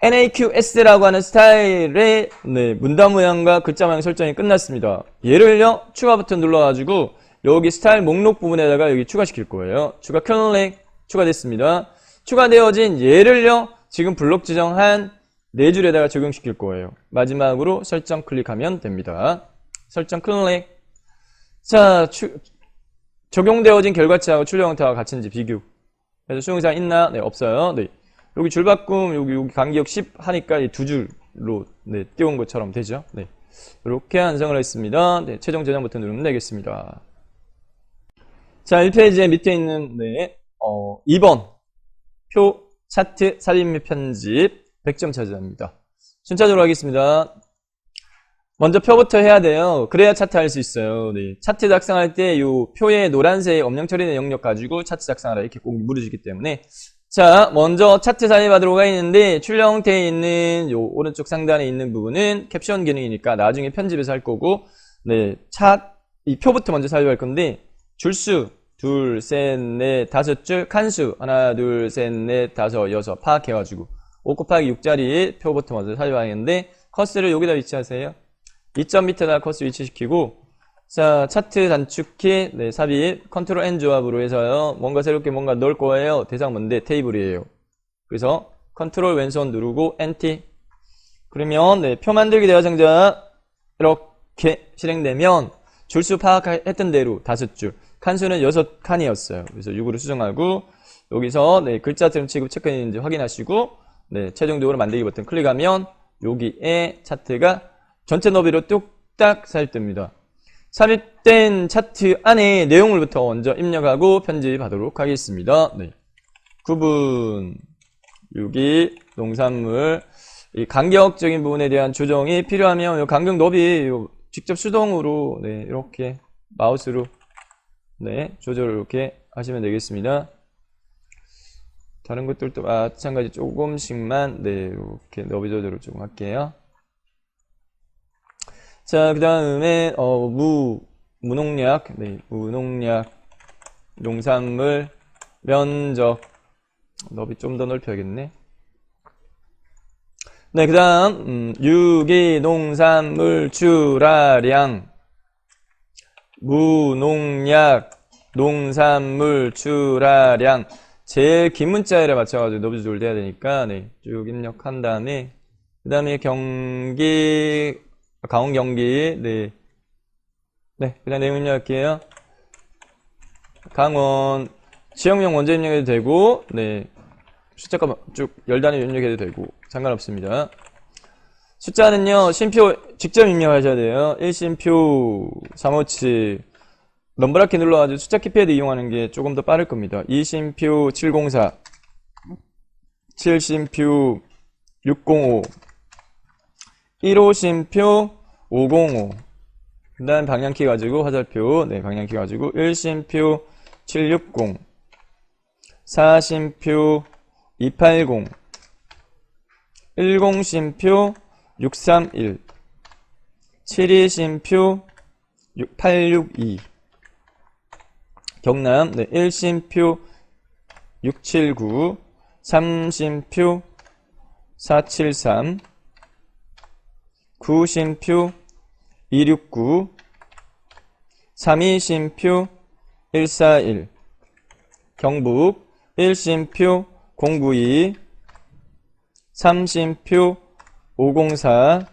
NAQS라고 하는 스타일의 네, 문단 모양과 글자 모양 설정이 끝났습니다. 얘를요 추가 버튼 눌러가지고 여기 스타일 목록 부분에다가 여기 추가시킬 거예요. 추가 클릭 추가됐습니다. 추가되어진 얘를요 지금 블록 지정한 4줄에다가 적용시킬 거예요. 마지막으로 설정 클릭하면 됩니다. 설정 클릭. 자, 적용되어진 결과치하고 출력 형태와 같은지 비교. 그래서 수용사항 있나? 네, 없어요. 네. 여기 줄바꿈, 여기 간격 10 하니까 이 2줄로 네, 띄운 것처럼 되죠. 네. 이렇게 완성을 했습니다. 네, 최종 저장 버튼 누르면 되겠습니다. 자, 1페이지에 밑에 있는 네, 2번 표 차트 삽입 및 편집 100점 차지합니다. 순차적으로 하겠습니다. 먼저 표부터 해야 돼요. 그래야 차트 할 수 있어요. 네. 차트 작성할 때 이 표에 노란색 엄령 처리된 영역 가지고 차트 작성하라 이렇게 꼭 물으시기 때문에 자, 먼저 차트 삽입하도록 하겠는데 출력 형태에 있는 요 오른쪽 상단에 있는 부분은 캡션 기능이니까 나중에 편집해서 할 거고 네, 이 표부터 먼저 삽입할 건데 줄수 2, 셋, 넷, 5줄 칸수 하나, 둘, 셋, 넷, 5, 6 파악해가지고 5 곱하기 6짜리 표부터 먼저 삽입하겠는데 커스를 여기다 위치하세요. 2점 밑에다 커스 위치시키고 자, 차트 단축키 네, 삽입 컨트롤 N 조합으로 해서요. 뭔가 새롭게 뭔가 넣을 거예요. 대상 뭔데? 테이블이에요. 그래서 컨트롤 왼손 누르고 NT 그러면 네, 표 만들기 대화상자 이렇게 실행되면 줄수 파악했던 대로 5줄 칸수는 6칸이었어요. 그래서 6으로 수정하고 여기서 네, 글자 트림 취급 체크했는지 확인하시고 네, 최종적으로 만들기 버튼 클릭하면 여기에 차트가 전체 너비로 뚝딱 삽입됩니다. 삽입된 차트 안에 내용물부터 먼저 입력하고 편집하도록 하겠습니다. 네. 구분, 유기, 농산물, 이 간격적인 부분에 대한 조정이 필요하면 이 간격 너비 직접 수동으로 네, 이렇게 마우스로 네, 조절을 이렇게 하시면 되겠습니다. 다른 것들도 마찬가지 조금씩만 네, 이렇게 너비 조절을 조금 할게요. 자, 그 다음에 무농약, 네, 무농약, 농산물, 면적, 너비 좀 더 넓혀야겠네. 네, 그 다음 유기, 농산물, 출하량, 무농약, 농산물, 출하량, 제일 긴 문자에 맞춰가지고 너비 조절돼야 되니까 네, 쭉 입력한 다음에 그 다음에 경기, 강원 경기, 네, 네, 그냥 내용 입력할게요. 강원 지역명 먼저 입력해도 되고, 네, 숫자가 쭉 열단위 입력해도 되고 상관없습니다. 숫자는요 쉼표 직접 입력하셔야 돼요. 1쉼표 357 넘버라키 눌러가지고 숫자 키패드 이용하는 게 조금 더 빠를 겁니다. 2쉼표 704 7쉼표 605 1호쉼표 505 그 다음 방향키 가지고 화살표 네 방향키 가지고 1쉼표 760 4쉼표 280 10쉼표 631 72쉼표 862 경남 네, 1쉼표 679 3쉼표 473 9쉼표 269 32쉼표 141 경북 1쉼표 092 3쉼표 504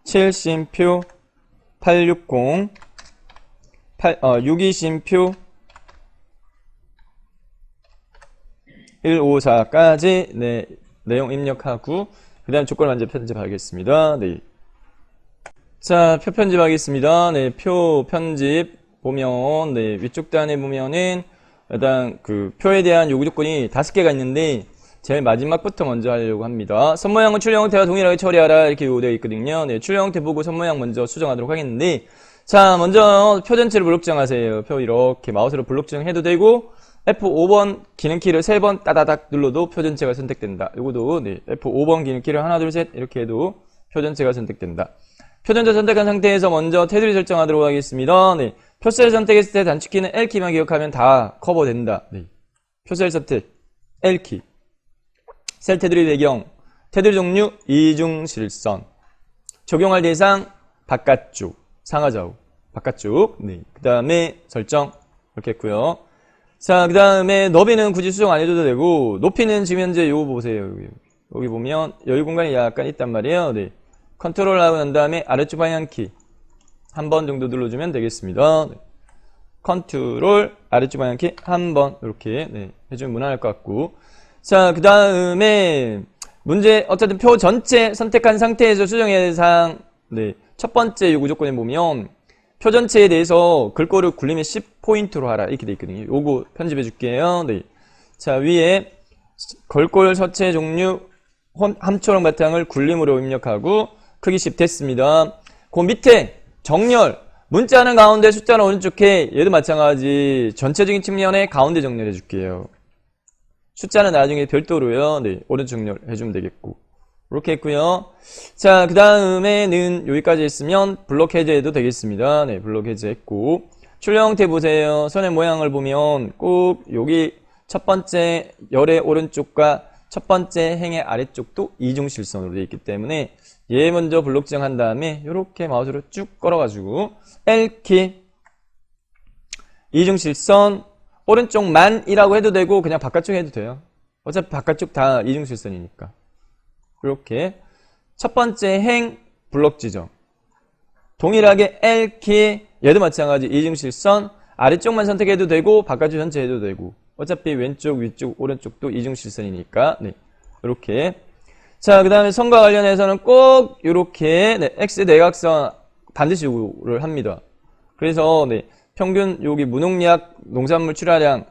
7쉼표 860 6이쉼표 154까지 네, 내용 입력하고 그 다음 조건 먼저 편집하겠습니다. 네. 자, 표 편집하겠습니다. 네, 표 편집 보면 네, 위쪽 단에 보면은 일단 그 표에 대한 요구 조건이 5개가 있는데 제일 마지막부터 먼저 하려고 합니다. 선모양은 출력 형태와 동일하게 처리하라 이렇게 요구되어 있거든요. 네, 출력 형태 보고 선모양 먼저 수정하도록 하겠는데 자, 먼저 표 전체를 블록 정하세요. 표 이렇게 마우스로 블록 정해도 되고 F5번 기능키를 3번 따다닥 눌러도 표 전체가 선택된다. 요거도 네, F5번 기능키를 하나 둘 셋 이렇게 해도 표 전체가 선택된다. 표 전체 선택한 상태에서 먼저 테두리 설정하도록 하겠습니다. 네, 표셀 선택했을 때 단축키는 L키만 기억하면 다 커버된다. 네, 표셀 선택 L키 셀 테두리 배경 테두리 종류 이중실선 적용할 대상 바깥쪽 상하좌우 바깥쪽 네, 그 다음에 설정 이렇게 했고요. 자, 그 다음에 너비는 굳이 수정 안 해줘도 되고 높이는 지금 현재 요거 보세요. 여기 보면 여유 공간이 약간 있단 말이에요. 네. 컨트롤 하고 난 다음에 아래쪽 방향키 한 번 정도 눌러주면 되겠습니다. 네. 컨트롤 아래쪽 방향키 한 번 이렇게 네, 해주면 무난할 것 같고 자, 그 다음에 문제 어쨌든 표 전체 선택한 상태에서 수정해야 될 사항 네, 첫 번째 요구 조건에 보면 표 전체에 대해서 글꼴을 굴리면 10포인트로 하라 이렇게 돼 있거든요. 요거 편집해 줄게요. 네. 자, 위에 글꼴 서체 종류 함초록 바탕을 굴림으로 입력하고 크기 10 됐습니다. 그 밑에 정렬 문자는 가운데 숫자는 오른쪽에 얘도 마찬가지 전체적인 측면에 가운데 정렬해 줄게요. 숫자는 나중에 별도로요. 네, 오른쪽 정렬 해주면 되겠고 이렇게 했고요. 자, 그 다음에는 여기까지 했으면 블록 해제해도 되겠습니다. 네, 블록 해제했고 출력 형태 보세요. 선의 모양을 보면 꼭 여기 첫 번째 열의 오른쪽과 첫 번째 행의 아래쪽도 이중실선으로 되어 있기 때문에 얘 먼저 블록 지정한 다음에 이렇게 마우스로 쭉 걸어가지고 L키 이중실선 오른쪽만이라고 해도 되고 그냥 바깥쪽 해도 돼요. 어차피 바깥쪽 다 이중실선이니까 이렇게 첫 번째 행 블록 지정 동일하게 L키 얘도 마찬가지 이중실선 아래쪽만 선택해도 되고 바깥쪽 전체 해도 되고 어차피 왼쪽 위쪽 오른쪽도 이중실선이니까 네, 이렇게 자, 그 다음에 선과 관련해서는 꼭 이렇게 네, X 내각선 반드시 요구를 합니다. 그래서 네, 평균 여기 무농약 농산물 출하량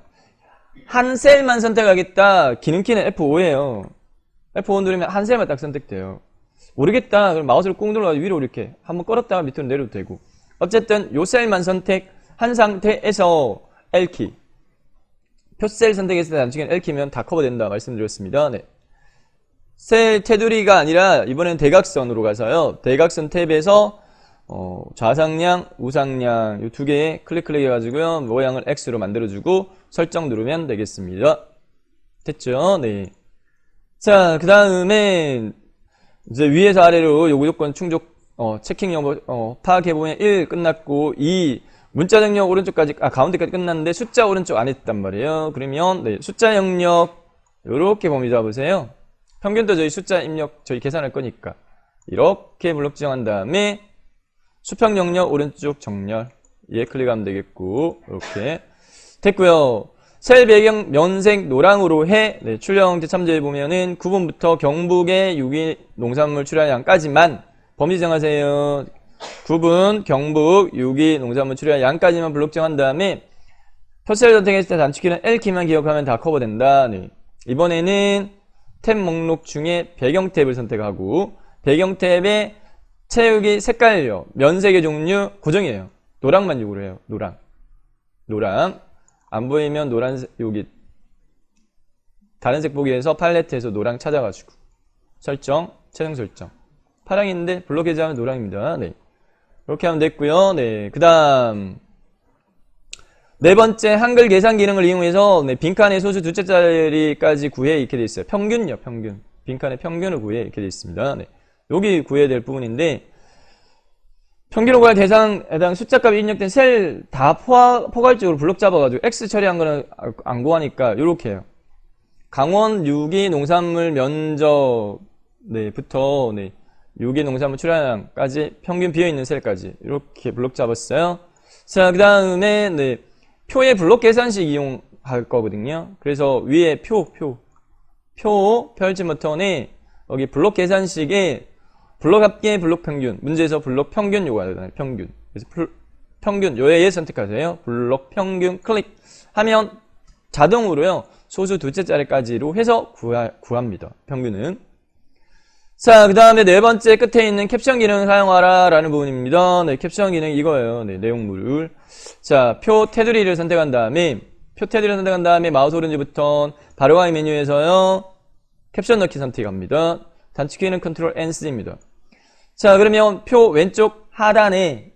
한 셀만 선택하겠다. 기능키는 F5예요. F5 누르면 한 셀만 딱 선택돼요. 모르겠다. 그럼 마우스를 꾹 눌러가지고 위로 이렇게 한번 끌었다가 밑으로 내려도 되고. 어쨌든 요 셀만 선택한 상태에서 L키. 표셀 선택했을 때 단축키는 L키면 다 커버된다 말씀드렸습니다. 네. 셀 테두리가 아니라 이번엔 대각선으로 가서요. 대각선 탭에서 좌상량, 우상량 이 두 개에 클릭 해가지고요. 모양을 X로 만들어주고 설정 누르면 되겠습니다. 됐죠? 네. 자, 그 다음에 이제 위에서 아래로 요구 조건 충족 체킹 여부 파악해보면 1 끝났고 2 문자 영역 오른쪽까지 가운데까지 끝났는데 숫자 오른쪽 안 했단 말이에요. 그러면 네, 숫자 영역 요렇게 봅니다. 보세요. 평균도 저희 숫자 입력 저희 계산할 거니까 이렇게 블록 지정한 다음에 수평 영역 오른쪽 정렬 예 클릭하면 되겠고 이렇게 됐고요. 셀 배경 면색 노랑으로 해 네, 출력 형태 참조해보면은 구분부터 경북의 유기 농산물 출하량까지만 범위 정하세요. 구분 경북 유기 농산물 출하량까지만 블록 정한 다음에 표셀 선택했을 때 단축키는 L키만 기억하면 다 커버된다. 네. 이번에는 탭 목록 중에 배경 탭을 선택하고 배경 탭에 채우기 색깔요 면색의 종류 고정이에요. 노랑만 요구를 해요. 노랑 안 보이면 노란색 여기 다른 색 보기 위해서 팔레트에서 노랑 찾아가지고 설정 최종 설정 파랑인데 블록 해제하면 노랑입니다. 네. 이렇게 하면 됐고요. 네. 그 다음 네 번째 한글 계산 기능을 이용해서 네, 빈칸의 소수 두째 자리까지 구해 이렇게 돼 있어요. 평균요 평균 빈칸의 평균을 구해 이렇게 돼 있습니다. 네. 여기 구해야 될 부분인데 평균 구할 대상 해당 숫자값이 입력된 셀 다 포괄적으로 블록 잡아가지고 X 처리한 거는 안 구하니까 요렇게 해요. 강원 유기 농산물 면적 부터 유기 농산물 출하량까지 평균 비어있는 셀까지 이렇게 블록 잡았어요. 자, 그 다음에 표의 블록 계산식 이용할 거거든요. 그래서 위에 표 펼침 버튼에 여기 블록 계산식에 블록 합계, 블록 평균. 문제에서 블록 평균 요구하잖아요. 평균. 그래서 평균 요에 선택하세요. 블록 평균 클릭하면 자동으로요. 소수 두째 자리까지로 해서 구합니다. 평균은. 자, 그 다음에 네 번째 끝에 있는 캡션 기능을 사용하라 라는 부분입니다. 네, 캡션 기능 이거예요. 네, 내용물을. 자, 표 테두리를 선택한 다음에 마우스 오른쪽 버튼 바로가기 메뉴에서요. 캡션 넣기 선택합니다. 단축키는 컨트롤 N3입니다. 자, 그러면 표 왼쪽 하단에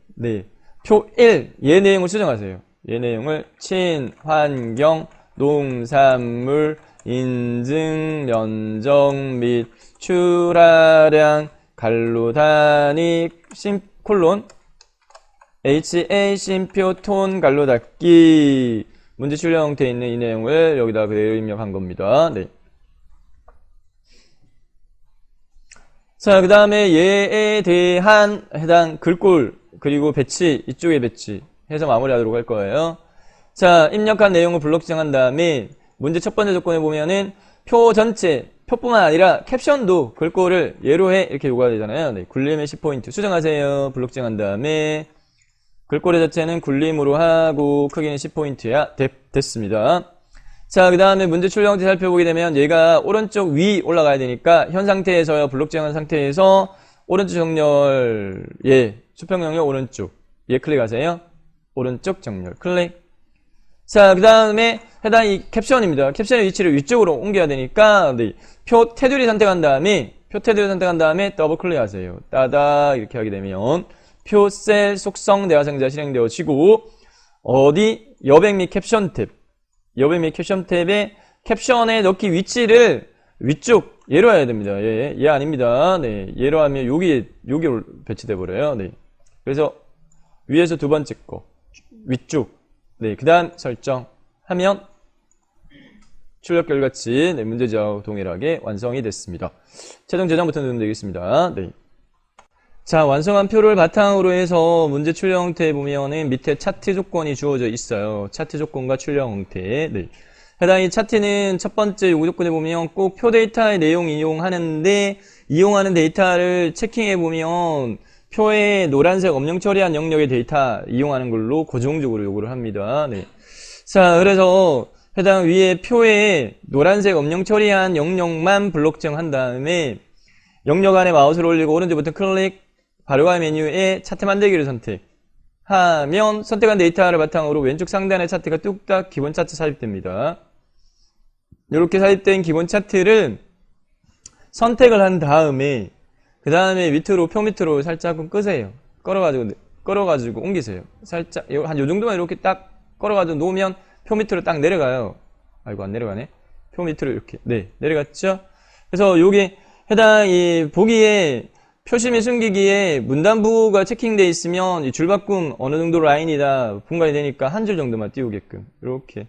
표 1, 얘 내용을 수정하세요. 얘 내용을 친환경 농산물 인증 면적 및 출하량 갈로 단위 콜론 HA 심표 톤 갈로 닫기 문제 출력 형태에 있는 이 내용을 여기다 그대로 입력한 겁니다. 네. 자, 그 다음에 얘에 대한 해당 글꼴 그리고 배치 이쪽에 배치 해서 마무리하도록 할 거예요. 자, 입력한 내용을 블록 지정한 다음에 문제 첫 번째 조건에 보면은 표 전체 표뿐만 아니라 캡션도 글꼴을 예로 해 이렇게 요구가 되잖아요. 네, 굴림의 10포인트 수정하세요. 블록 지정한 다음에 글꼴의 자체는 굴림으로 하고 크기는 10포인트야 됐습니다. 자, 그 다음에 문제 출력 형태 살펴보게 되면 얘가 오른쪽 위 올라가야 되니까 현 상태에서요. 블록 지정한 상태에서 오른쪽 정렬 수평 영역 오른쪽 클릭하세요. 오른쪽 정렬 클릭. 자, 그 다음에 해당 이 캡션입니다. 캡션의 위치를 위쪽으로 옮겨야 되니까 표 테두리 선택한 다음에 더블 클릭하세요. 따다 이렇게 하게 되면 표 셀 속성 대화상자 실행되어지고 어디 여백 및 캡션 탭에 캡션에 넣기 위치를 위쪽 얘로 해야 됩니다. 얘 아닙니다. 네, 얘로 하면 여기 배치돼 버려요. 네, 그래서 위에서 두 번째 거 위쪽 그 다음 설정하면 출력 결과치 문제지하고 동일하게 완성이 됐습니다. 최종 저장 버튼 누르면 되겠습니다. 네. 자, 완성한 표를 바탕으로 해서 문제 출력 형태에 보면은 밑에 차트 조건이 주어져 있어요. 차트 조건과 출력 형태. 해당 이 차트는 첫 번째 요구 조건에 보면 꼭 표 데이터의 내용 이용하는데 이용하는 데이터를 체킹해 보면 표에 노란색 엄령 처리한 영역의 데이터 이용하는 걸로 고정적으로 요구를 합니다. 네. 자, 그래서 해당 위에 표에 노란색 엄령 처리한 영역만 블록정한 다음에 영역 안에 마우스를 올리고 오른쪽 버튼 클릭, 발효가 메뉴에 차트 만들기를 선택하면 선택한 데이터를 바탕으로 왼쪽 상단의 차트가 뚝딱 기본 차트 삽입됩니다. 이렇게 삽입된 기본 차트를 선택을 한 다음에 그 다음에 밑으로 표 밑으로 살짝 끄세요. 끌어가지고 옮기세요. 살짝 한 요 정도만 이렇게 딱 끌어가지고 놓으면 표 밑으로 딱 내려가요. 아이고 안 내려가네. 표 밑으로 이렇게 내려갔죠. 그래서 요게 해당 이 보기에 표시 및 숨기기에 문단부가 체킹되어 있으면 이 줄바꿈 어느 정도 라인이다 분간이 되니까 한 줄 정도만 띄우게끔 이렇게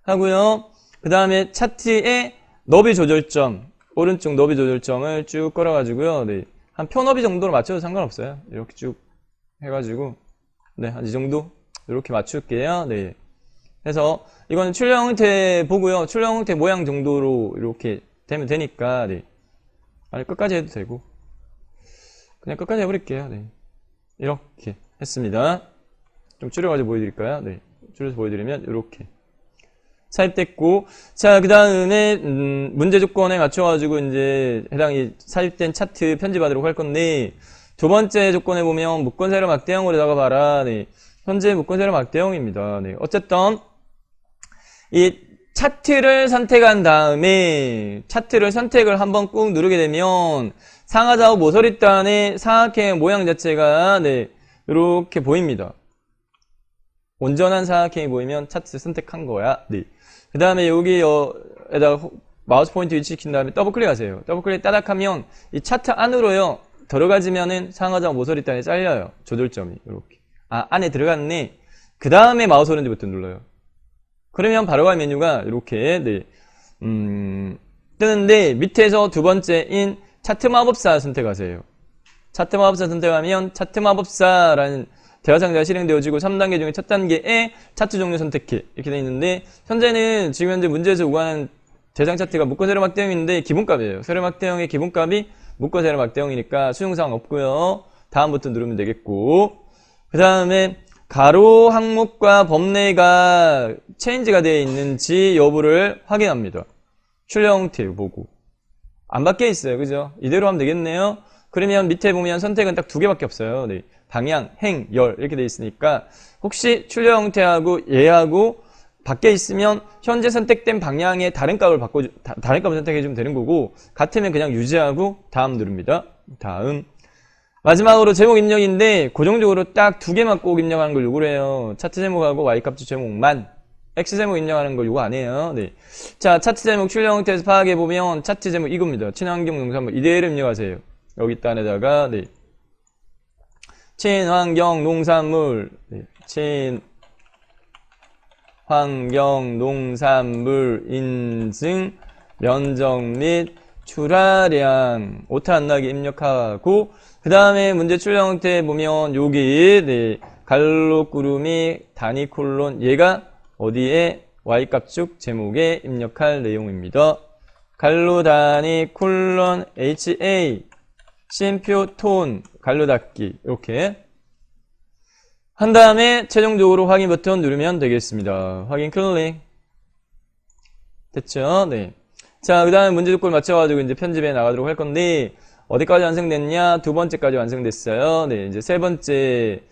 하고요. 그 다음에 차트의 너비 조절점, 오른쪽 너비 조절점을 쭉 끌어가지고요. 네. 한 표 너비 정도로 맞춰도 상관없어요. 이렇게 쭉 해가지고 네, 한 이 정도 이렇게 맞출게요. 네. 해서 이거는 출력 형태 보고요. 출력 형태 모양 정도로 이렇게 되면 되니까 네. 아니 끝까지 해도 되고 그냥 끝까지 해버릴게요. 네. 이렇게 했습니다. 좀 줄여가지고 보여드릴까요? 네. 줄여서 보여드리면 이렇게 삽입됐고, 자, 그 다음에, 문제 조건에 맞춰가지고, 이제, 해당이 삽입된 차트 편집하도록 할 건데, 두 번째 조건에 보면, 묶은 세로 막대형으로 나가봐라. 네. 현재 묶은 세로 막대형입니다. 네. 어쨌든, 이 차트를 선택한 다음에, 차트를 선택을 한번 꾹 누르게 되면, 상하좌우 모서리단의 사각형 모양 자체가, 네. 이렇게 보입니다. 온전한 사각형이 보이면 차트 선택한 거야. 네. 그 다음에 여기에다가 마우스 포인트 위치시킨 다음에 더블 클릭하세요. 더블 클릭 따닥 하면 이 차트 안으로요. 들어가지면은 상하좌우 모서리단에 잘려요. 조절점이. 이렇게. 아, 안에 들어갔네. 그 다음에 마우스 오른쪽 버튼 눌러요. 그러면 바로가 메뉴가 이렇게, 네. 뜨는데 밑에서 두 번째인 차트 마법사 선택하세요. 차트 마법사 선택하면 차트 마법사라는 대화상자가 실행되어지고 3단계 중에 첫 단계에 차트 종류 선택해 이렇게 되어 있는데 현재는 지금 현재 문제에서 요구하는 대상 차트가 묶어 세로 막대형인데 기본값이에요. 세로 막대형의 기본값이 묶어 세로 막대형이니까 수용사항 없고요. 다음 버튼 누르면 되겠고 그 다음에 가로 항목과 범례가 체인지가 되어 있는지 여부를 확인합니다. 출력 형태 보고 안 바뀌어 있어요. 그죠? 이대로 하면 되겠네요. 그러면 밑에 보면 선택은 딱 두 개밖에 없어요. 네. 방향, 행, 열 이렇게 돼 있으니까 혹시 출력 형태하고 얘하고 바뀌어 있으면 현재 선택된 방향의 다른 값을 선택해 주면 되는 거고 같으면 그냥 유지하고 다음 누릅니다. 다음 마지막으로 제목 입력인데 고정적으로 딱 두 개만 꼭 입력하는 걸 요구를 해요. 차트 제목하고 Y값주 제목만 X 제목 입력하는 걸 요구 안 해요. 네. 자, 차트 제목 출력 형태에서 파악해 보면 차트 제목 이겁니다. 친환경 농산물 이대로 입력하세요. 여기 단에다가 네. 친환경 농산물, 네. 친환경 농산물 인증 면적 및 출하량 오타 안 나게 입력하고 그 다음에 문제 출력 형태 보면 여기 네. 갈로구름이 단위 콜론 얘가 어디에 Y값축 제목에 입력할 내용입니다. 갈로 단위 콜론 HA 쉼표 톤 갈로 닫기 이렇게 한 다음에 최종적으로 확인 버튼 누르면 되겠습니다. 확인 클릭 됐죠? 네. 자, 그 다음에 문제 조건을 맞춰가지고 이제 편집해 나가도록 할 건데 어디까지 완성됐냐? 두 번째까지 완성됐어요. 네, 이제 세 번째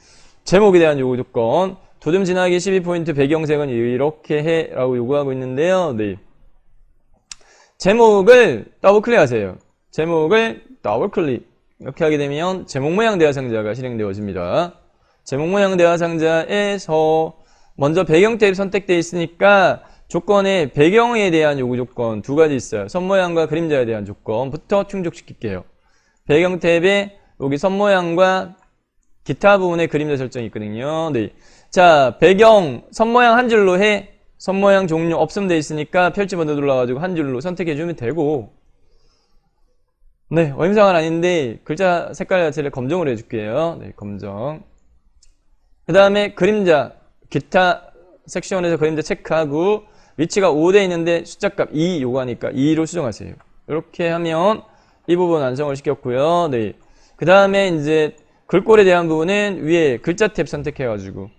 제목에 대한 요구 조건 도점 지나기 12포인트 배경색은 이렇게 해 라고 요구하고 있는데요. 네. 제목을 더블 클릭하세요. 제목을 더블 클릭 이렇게 하게 되면 제목 모양 대화상자가 실행되어집니다. 제목 모양 대화상자에서 먼저 배경 탭 선택되어 있으니까 조건에 배경에 대한 요구 조건 두 가지 있어요. 선 모양과 그림자에 대한 조건부터 충족시킬게요. 배경 탭에 여기 선 모양과 기타 부분에 그림자 설정이 있거든요. 네. 자, 배경 선 모양 한 줄로 해. 선 모양 종류 없음 돼 있으니까 펼치 버튼 눌러가지고 한 줄로 선택해주면 되고 네, 어임상은 아닌데 글자 색깔 자체를 검정으로 해줄게요. 네, 검정. 그 다음에 그림자 기타 섹션에서 그림자 체크하고 위치가 5돼 있는데 숫자값 2 요구하니까 2로 수정하세요. 이렇게 하면 이 부분 완성을 시켰고요. 네. 그 다음에 이제 글꼴에 대한 부분은 위에 글자 탭 선택해가지고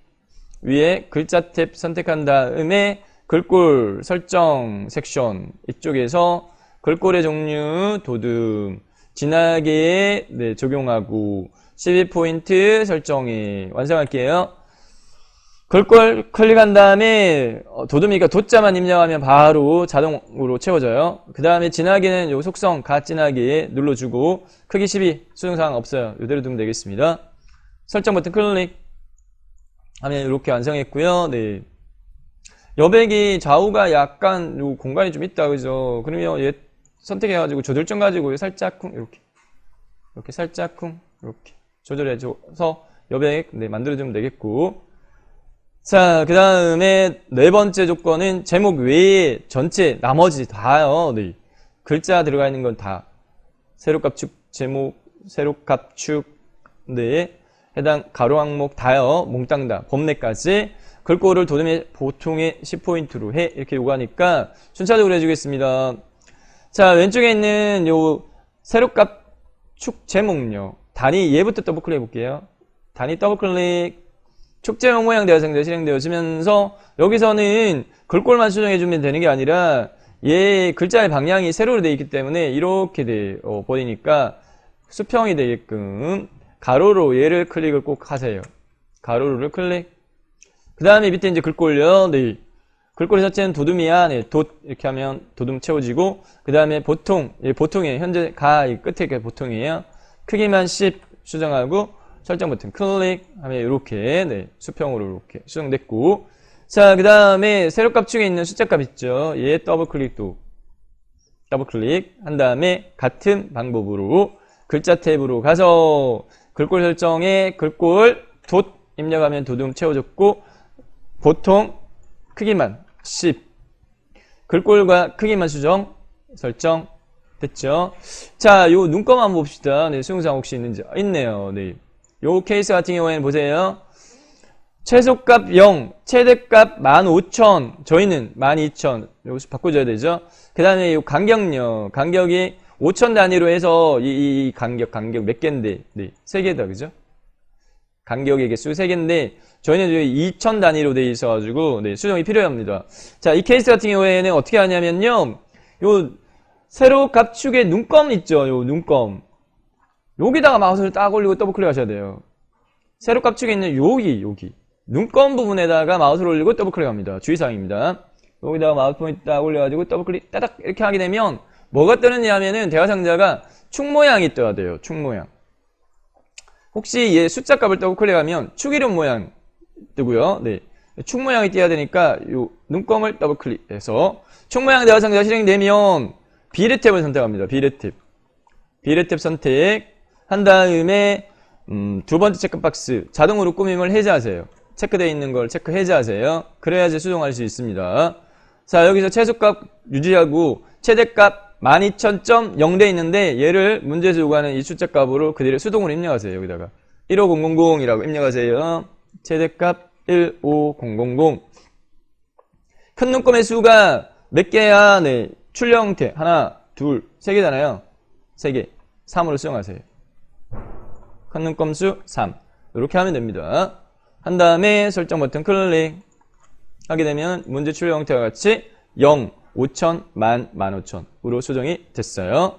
위에 글자 탭 선택한 다음에 글꼴 설정 섹션 이쪽에서 글꼴의 종류 도둠 진하게 네, 적용하고 12포인트 설정에 완성할게요. 글꼴 클릭한 다음에 도둠이니까 도자만 입력하면 바로 자동으로 채워져요. 그 다음에 진하게는 요 속성 가 진하게 눌러주고 크기 12 수정사항 없어요. 이대로 두면 되겠습니다. 설정 버튼 클릭 하면 이렇게 완성했고요. 네. 여백이 좌우가 약간 요 공간이 좀 있다 그죠? 그러면 얘 선택해가지고 조절점 가지고 살짝 쿵 이렇게 살짝 쿵 이렇게 조절해줘서 여백 네, 만들어주면 되겠고 자, 그 다음에 네 번째 조건은 제목 외에 전체 나머지 다요. 네. 글자 들어가 있는 건 다 세로값축 제목 세로값축 네. 해당 가로 항목 다요. 몽땅 다 범례까지 글꼴을 도둠의 보통의 10포인트로 해 이렇게 요구하니까 순차적으로 해주겠습니다. 자, 왼쪽에 있는 요 세로값축 제목요. 단위 얘부터 더블 클릭 해볼게요. 단위 더블 클릭 축제형 모양 대화상자 실행되어지면서 여기서는 글꼴만 수정해주면 되는 게 아니라 얘 글자의 방향이 세로로 되어 있기 때문에 이렇게 되어 버리니까 수평이 되게끔 가로로 얘를 클릭을 꼭 하세요. 가로를 클릭. 그 다음에 밑에 이제 글꼴요. 네. 글꼴 자체는 도둠이야. 네. 돛 이렇게 하면 도둠 채워지고 그 다음에 보통 보통이에요. 현재 가 끝에 게 보통이에요. 크기만 10 수정하고 설정 버튼 클릭 하면 이렇게 네, 수평으로 이렇게 수정됐고 자, 그 다음에 세로값축에 있는 숫자값 있죠. 얘 더블 클릭도 더블 클릭 한 다음에 같은 방법으로 글자 탭으로 가서 글꼴 설정에 글꼴 돛 입력하면 도둠 채워졌고 보통 크기만 10 글꼴과 크기만 수정 설정 됐죠. 자, 요 눈꺼만 한번 봅시다. 네, 수용사항 혹시 있는지 있네요. 네. 요 케이스 같은 경우에는 보세요. 최소값 0, 최대값 15,000, 저희는 12,000. 여기서 바꿔줘야 되죠. 그 다음에 요 간격요. 간격이 5,000 단위로 해서 이 간격 몇 개인데, 네, 3개다, 그죠? 간격의 개수 3개인데, 저희는 2,000 단위로 돼 있어가지고, 네, 수정이 필요합니다. 자, 이 케이스 같은 경우에는 어떻게 하냐면요. 요, 세로 값축의 눈껌 있죠? 요 눈껌. 여기다가 마우스를 딱 올리고 더블 클릭 하셔야 돼요. 세로 값축에 있는 여기 눈꺼 부분에다가 마우스를 올리고 더블 클릭합니다. 주의사항입니다. 여기다가 마우스 포인트 딱 올려가지고 더블 클릭 따닥 이렇게 하게 되면 뭐가 뜨느냐 하면은 대화상자가 축 모양이 떠야 돼요. 축 모양. 혹시 얘 숫자 값을 더블 클릭하면 축 이름 모양 뜨고요. 네. 축 모양이 띄어야 되니까 요 눈꺼을 더블 클릭해서 축 모양 대화상자가 실행되면 비례 탭을 선택합니다. 비례 탭 선택 한 다음에 두 번째 체크박스 자동으로 꾸밈을 해제하세요. 체크되어 있는 걸 체크 해제하세요. 그래야지 수정할 수 있습니다. 자, 여기서 최소값 유지하고 최대값 12,000.0 돼 있는데 얘를 문제에서 요구하는 이 숫자 값으로 그대로 수동으로 입력하세요. 여기다가 15000이라고 입력하세요. 최대값 15000. 큰 눈꺼의 수가 몇 개야? 네, 출력 형태 하나, 둘, 세 개잖아요. 3개 3으로 수정하세요. 큰 눈껌수 3 이렇게 하면 됩니다. 한 다음에 설정 버튼 클릭 하게 되면 문제 출력 형태와 같이 0, 5,000, 15,000으로 수정이 됐어요.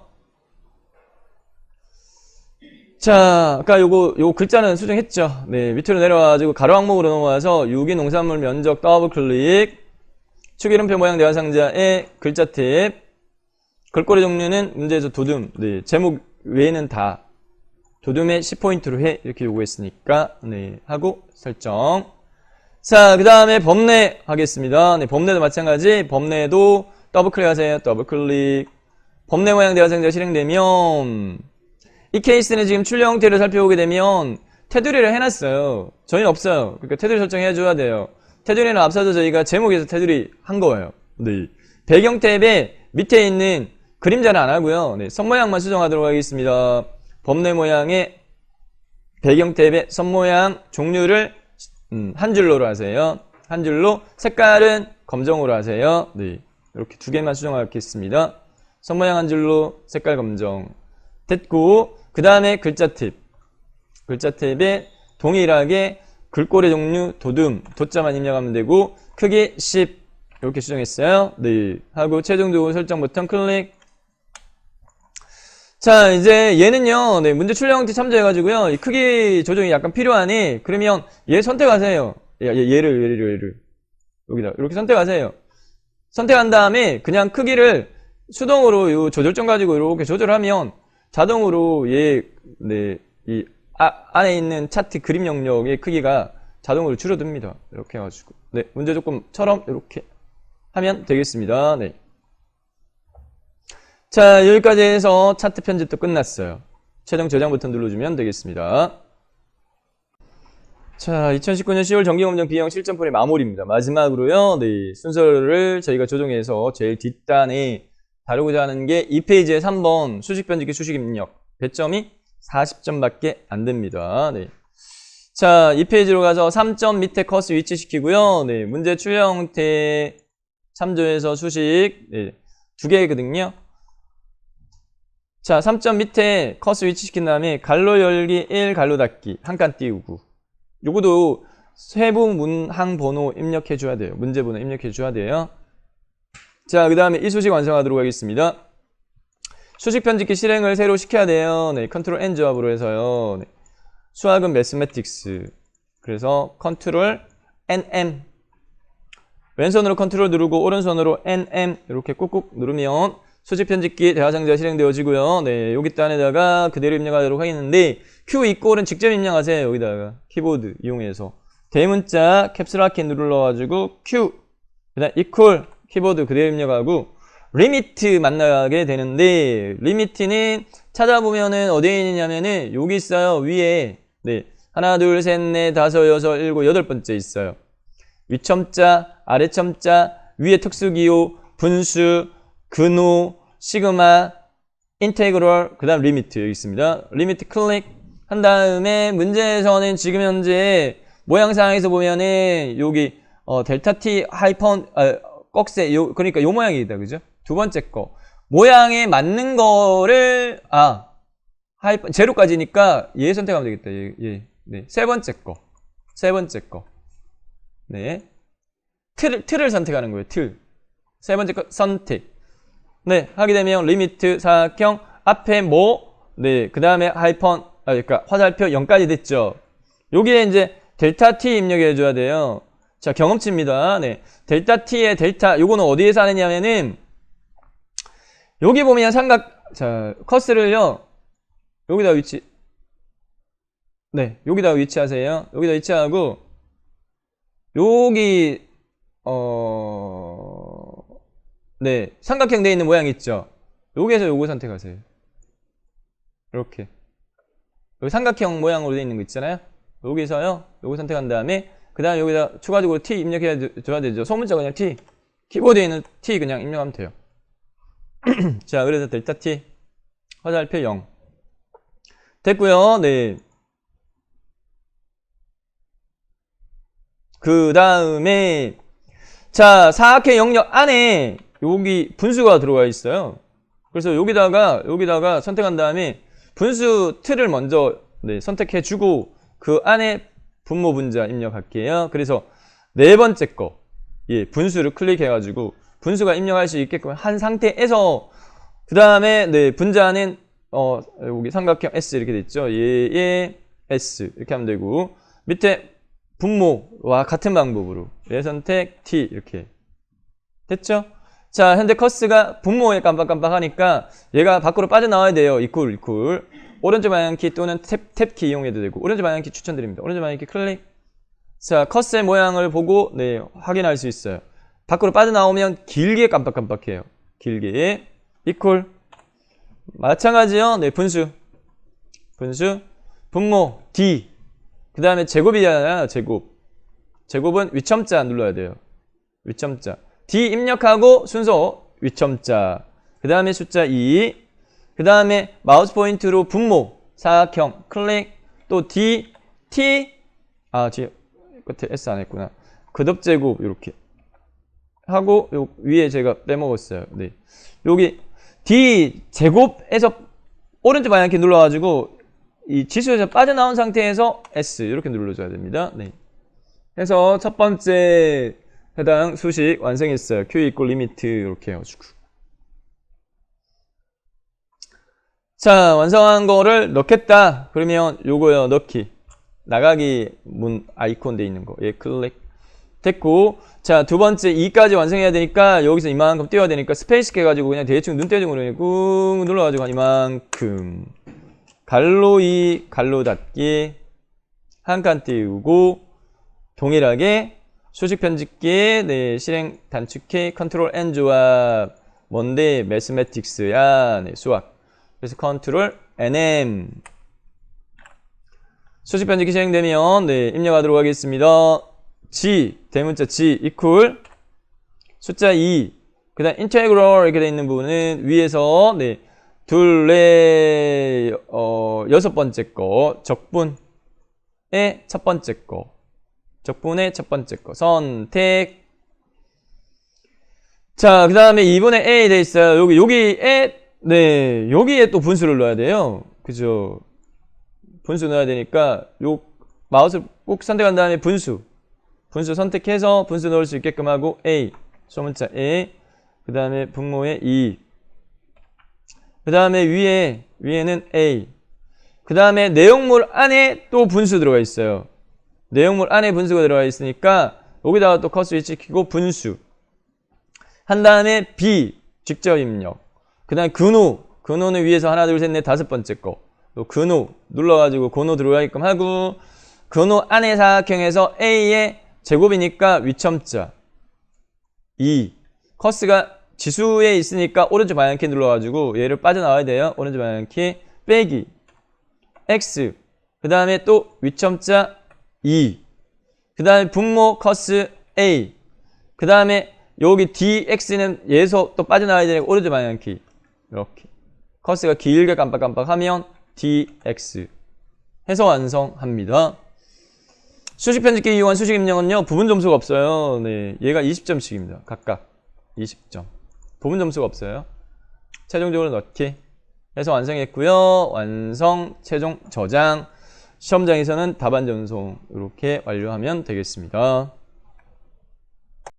자, 아까 요 글자는 수정했죠. 네, 밑으로 내려와가지고 가로 항목으로 넘어와서 유기 농산물 면적 더블 클릭 축 이름표 모양 대화상자의 글자 탭 글꼴의 종류는 문제에서 도둠 네, 제목 외에는 다 도둠의 10포인트로 해 이렇게 요구했으니까 네 하고 설정. 자, 그 다음에 범례 하겠습니다. 네, 범례도 마찬가지. 범례도 더블 클릭하세요. 더블 클릭. 범례 모양 대화상자 실행되면 이 케이스는 지금 출력 형태를 살펴보게 되면 테두리를 해놨어요. 저희는 없어요. 그러니까 테두리 설정해줘야 돼요. 테두리는 앞서서 저희가 제목에서 테두리 한 거예요. 네. 배경 탭에 밑에 있는 그림자는 안 하고요. 네, 선 모양만 수정하도록 하겠습니다. 범례 모양의 배경 탭의 선 모양 종류를 한 줄로로 하세요. 한 줄로 색깔은 검정으로 하세요. 네, 이렇게 두 개만 수정하겠습니다. 선 모양 한 줄로 색깔 검정 됐고 그 다음에 글자 팁 글자 탭에 동일하게 글꼴의 종류 도둠, 도자만 입력하면 되고 크기 10 이렇게 수정했어요. 네. 하고 최종적으로 설정 버튼 클릭. 자, 이제 얘는요. 네, 문제 출력 형태 참조해가지고요. 이 크기 조정이 약간 필요하니 그러면 얘 선택하세요. 얘를 여기다 이렇게 선택하세요. 선택한 다음에 그냥 크기를 수동으로 요 조절점 가지고 이렇게 조절하면 자동으로 얘, 네, 이 안에 있는 차트 그림 영역의 크기가 자동으로 줄어듭니다. 이렇게 해가지고. 네, 문제 조건처럼 이렇게 하면 되겠습니다. 네. 자, 여기까지 해서 차트 편집도 끝났어요. 최종 저장 버튼 눌러주면 되겠습니다. 자, 2019년 10월 정기검정 B형 실전풀이 마무리입니다. 마지막으로요, 네, 순서를 저희가 조정해서 제일 뒷단에 다루고자 하는 게 2페이지의 3번 수식 편집기 수식 입력. 배점이 40점밖에 안 됩니다. 네. 자, 2페이지로 가서 3점 밑에 커스 위치시키고요. 네, 문제 출력 형태 참조해서 수식, 네, 2개거든요. 자, 3점 밑에 커스 위치시킨 다음에 갈로 열기 1, 갈로 닫기 한 칸 띄우고 요거도 세부 문항 번호 입력해 줘야 돼요. 문제 번호 입력해 줘야 돼요. 자, 그 다음에 이 수식 완성하도록 하겠습니다. 수식 편집기 실행을 새로 시켜야 돼요. 네, 컨트롤 N 조합으로 해서요. 네. 수학은 매스매틱스. 그래서 컨트롤 NM. 왼손으로 컨트롤 누르고 오른손으로 NM 이렇게 꾹꾹 누르면 수직 편집기 대화상자가 실행되어지고요. 네, 여기 단에다가 그대로 입력하도록 하겠는데 Q 이꼴은 직접 입력하세요. 여기다가 키보드 이용해서 대문자 캡슐화키 눌러가지고 Q 그다음 이꼴 키보드 그대로 입력하고 리미트 만나게 되는데 리미트는 찾아보면은 어디에 있냐면은 여기 있어요. 위에 네 하나 둘 셋 넷 다섯 여섯 일곱 여덟 번째 있어요. 위첨자 아래첨자 위에 특수기호 분수 근호, 시그마, 인테그럴, 그 다음 리미트 여기 있습니다. 리미트 클릭 한 다음에 문제에서는 지금 현재 모양상에서 보면은 여기 델타 T 하이펀 꺽쇠 그러니까 요 모양이다 그죠? 두 번째 거 모양에 맞는 거를 하이펀 제로까지니까 얘 선택하면 되겠다. 얘. 네. 세 번째 거 네. 틀을 선택하는 거예요. 틀. 세 번째 거 선택. 네, 하게 되면 리미트 사각형 앞에 네, 그 다음에 하이펀 그러니까 화살표 0까지 됐죠. 여기에 이제 델타 T 입력해 줘야 돼요. 자, 경험치입니다. 네. 델타 T의 델타 요거는 어디에서 하느냐면은 여기 보면 자, 커스를요. 여기다 여기다 위치하세요. 여기다 위치하고 여기 네, 삼각형 되어 있는 모양 있죠? 여기에서 요거 선택하세요. 이렇게. 여기 삼각형 모양으로 되어 있는 거 있잖아요? 여기서요, 요거 선택한 다음에, 그 다음에 여기다 추가적으로 T 입력해 줘야 되죠. 소문자 그냥 T. 키보드에 있는 T 그냥 입력하면 돼요. 자, 그래서 델타 T. 화살표 0. 됐고요 네. 그 다음에, 자, 사각형 영역 안에 여기 분수가 들어가 있어요. 그래서 여기다가 선택한 다음에 분수 틀을 먼저 선택해 주고 그 안에 분모 분자 입력할게요. 그래서 네 번째 거 분수를 클릭해 가지고 분수가 입력할 수 있게끔 한 상태에서 그 다음에 분자는 여기 삼각형 S 이렇게 돼 있죠. 얘 S 이렇게 하면 되고 밑에 분모와 같은 방법으로 얘 선택 T 이렇게 됐죠? 자, 현재 커스가 분모에 깜빡깜빡하니까 얘가 밖으로 빠져나와야 돼요. 이퀄. 오른쪽 방향키 또는 탭키 이용해도 되고 오른쪽 방향키 추천드립니다. 오른쪽 방향키 클릭. 자, 커스의 모양을 보고 확인할 수 있어요. 밖으로 빠져나오면 길게 깜빡깜빡해요. 길게. 이퀄. 마찬가지요. 네, 분수. 분모 D. 그 다음에 제곱이잖아요. 제곱은 위첨자 눌러야 돼요. 위첨자. D 입력하고 순서 위첨자. 그 다음에 숫자 2. 그 다음에 마우스 포인트로 분모 사각형 클릭. 또 D, T. 뒤에 끝에 S 안 했구나. 거듭제곱 이렇게 하고 요 위에 제가 빼먹었어요. 네. 여기 D 제곱에서 오른쪽 방향키 눌러가지고 이 지수에서 빠져나온 상태에서 S 이렇게 눌러줘야 됩니다. 네. 해서 첫 번째 해당 수식 완성했어요. Q equal 리미트 이렇게 해가지고. 자, 완성한 거를 넣겠다. 그러면 요거요, 넣기. 나가기 문 아이콘 돼 있는 거. 예, 클릭. 됐고. 자, 두 번째 2까지 완성해야 되니까 여기서 이만큼 띄워야 되니까 스페이스 해가지고 그냥 대충 눈대중으로 꾹 눌러가지고 이만큼. 갈로 2, 갈로 닫기. 한 칸 띄우고 동일하게 수식 편집기, 네, 실행 단축키, 컨트롤 N 조합. 뭔데? 매스매틱스야. 네, 수학. 그래서 컨트롤 NM. 수식 편집기 실행되면, 네, 입력하도록 하겠습니다. G, 대문자 G, equal. 숫자 2. 그 다음, integral 이렇게 되어 있는 부분은 위에서, 네, 둘, 넷, 여섯 번째 거. 적분의 첫 번째 거. 적분의 첫 번째 거. 선택. 자, 그 다음에 2번에 A 돼 있어요. 여기에, 네, 여기에 또 분수를 넣어야 돼요. 그죠? 분수 넣어야 되니까, 마우스를 꼭 선택한 다음에 분수 선택해서 분수 넣을 수 있게끔 하고, A. 소문자 A. 그 다음에 분모에 2. 그 다음에 위에는 A. 그 다음에 내용물 안에 또 분수 들어가 있어요. 내용물 안에 분수가 들어가 있으니까 여기다가 또 커서 위치 키고 분수 한 다음에 B 직접 입력. 그 다음에 근호는 위에서 하나 둘 셋 넷 다섯 번째 거 또 근호 눌러가지고 근호 들어가게끔 하고 근호 안에 사각형에서 A의 제곱이니까 위첨자 2 커스가 지수에 있으니까 오른쪽 방향키 눌러가지고 얘를 빠져나와야 돼요. 오른쪽 방향키 빼기 X 그 다음에 또 위첨자 2 그 다음에 분모 커스 A 그 다음에 여기 DX는 얘에서 또 빠져나와야 되니까 오른쪽 방향키 이렇게 커스가 길게 깜빡깜빡하면 DX 해서 완성합니다. 수식 편집기 이용한 수식 입력은요 부분 점수가 없어요. 네, 얘가 20점씩입니다. 각각 20점 부분 점수가 없어요. 최종적으로 넣기 해서 완성했고요. 완성, 최종 저장 시험장에서는 답안 전송 이렇게 완료하면 되겠습니다.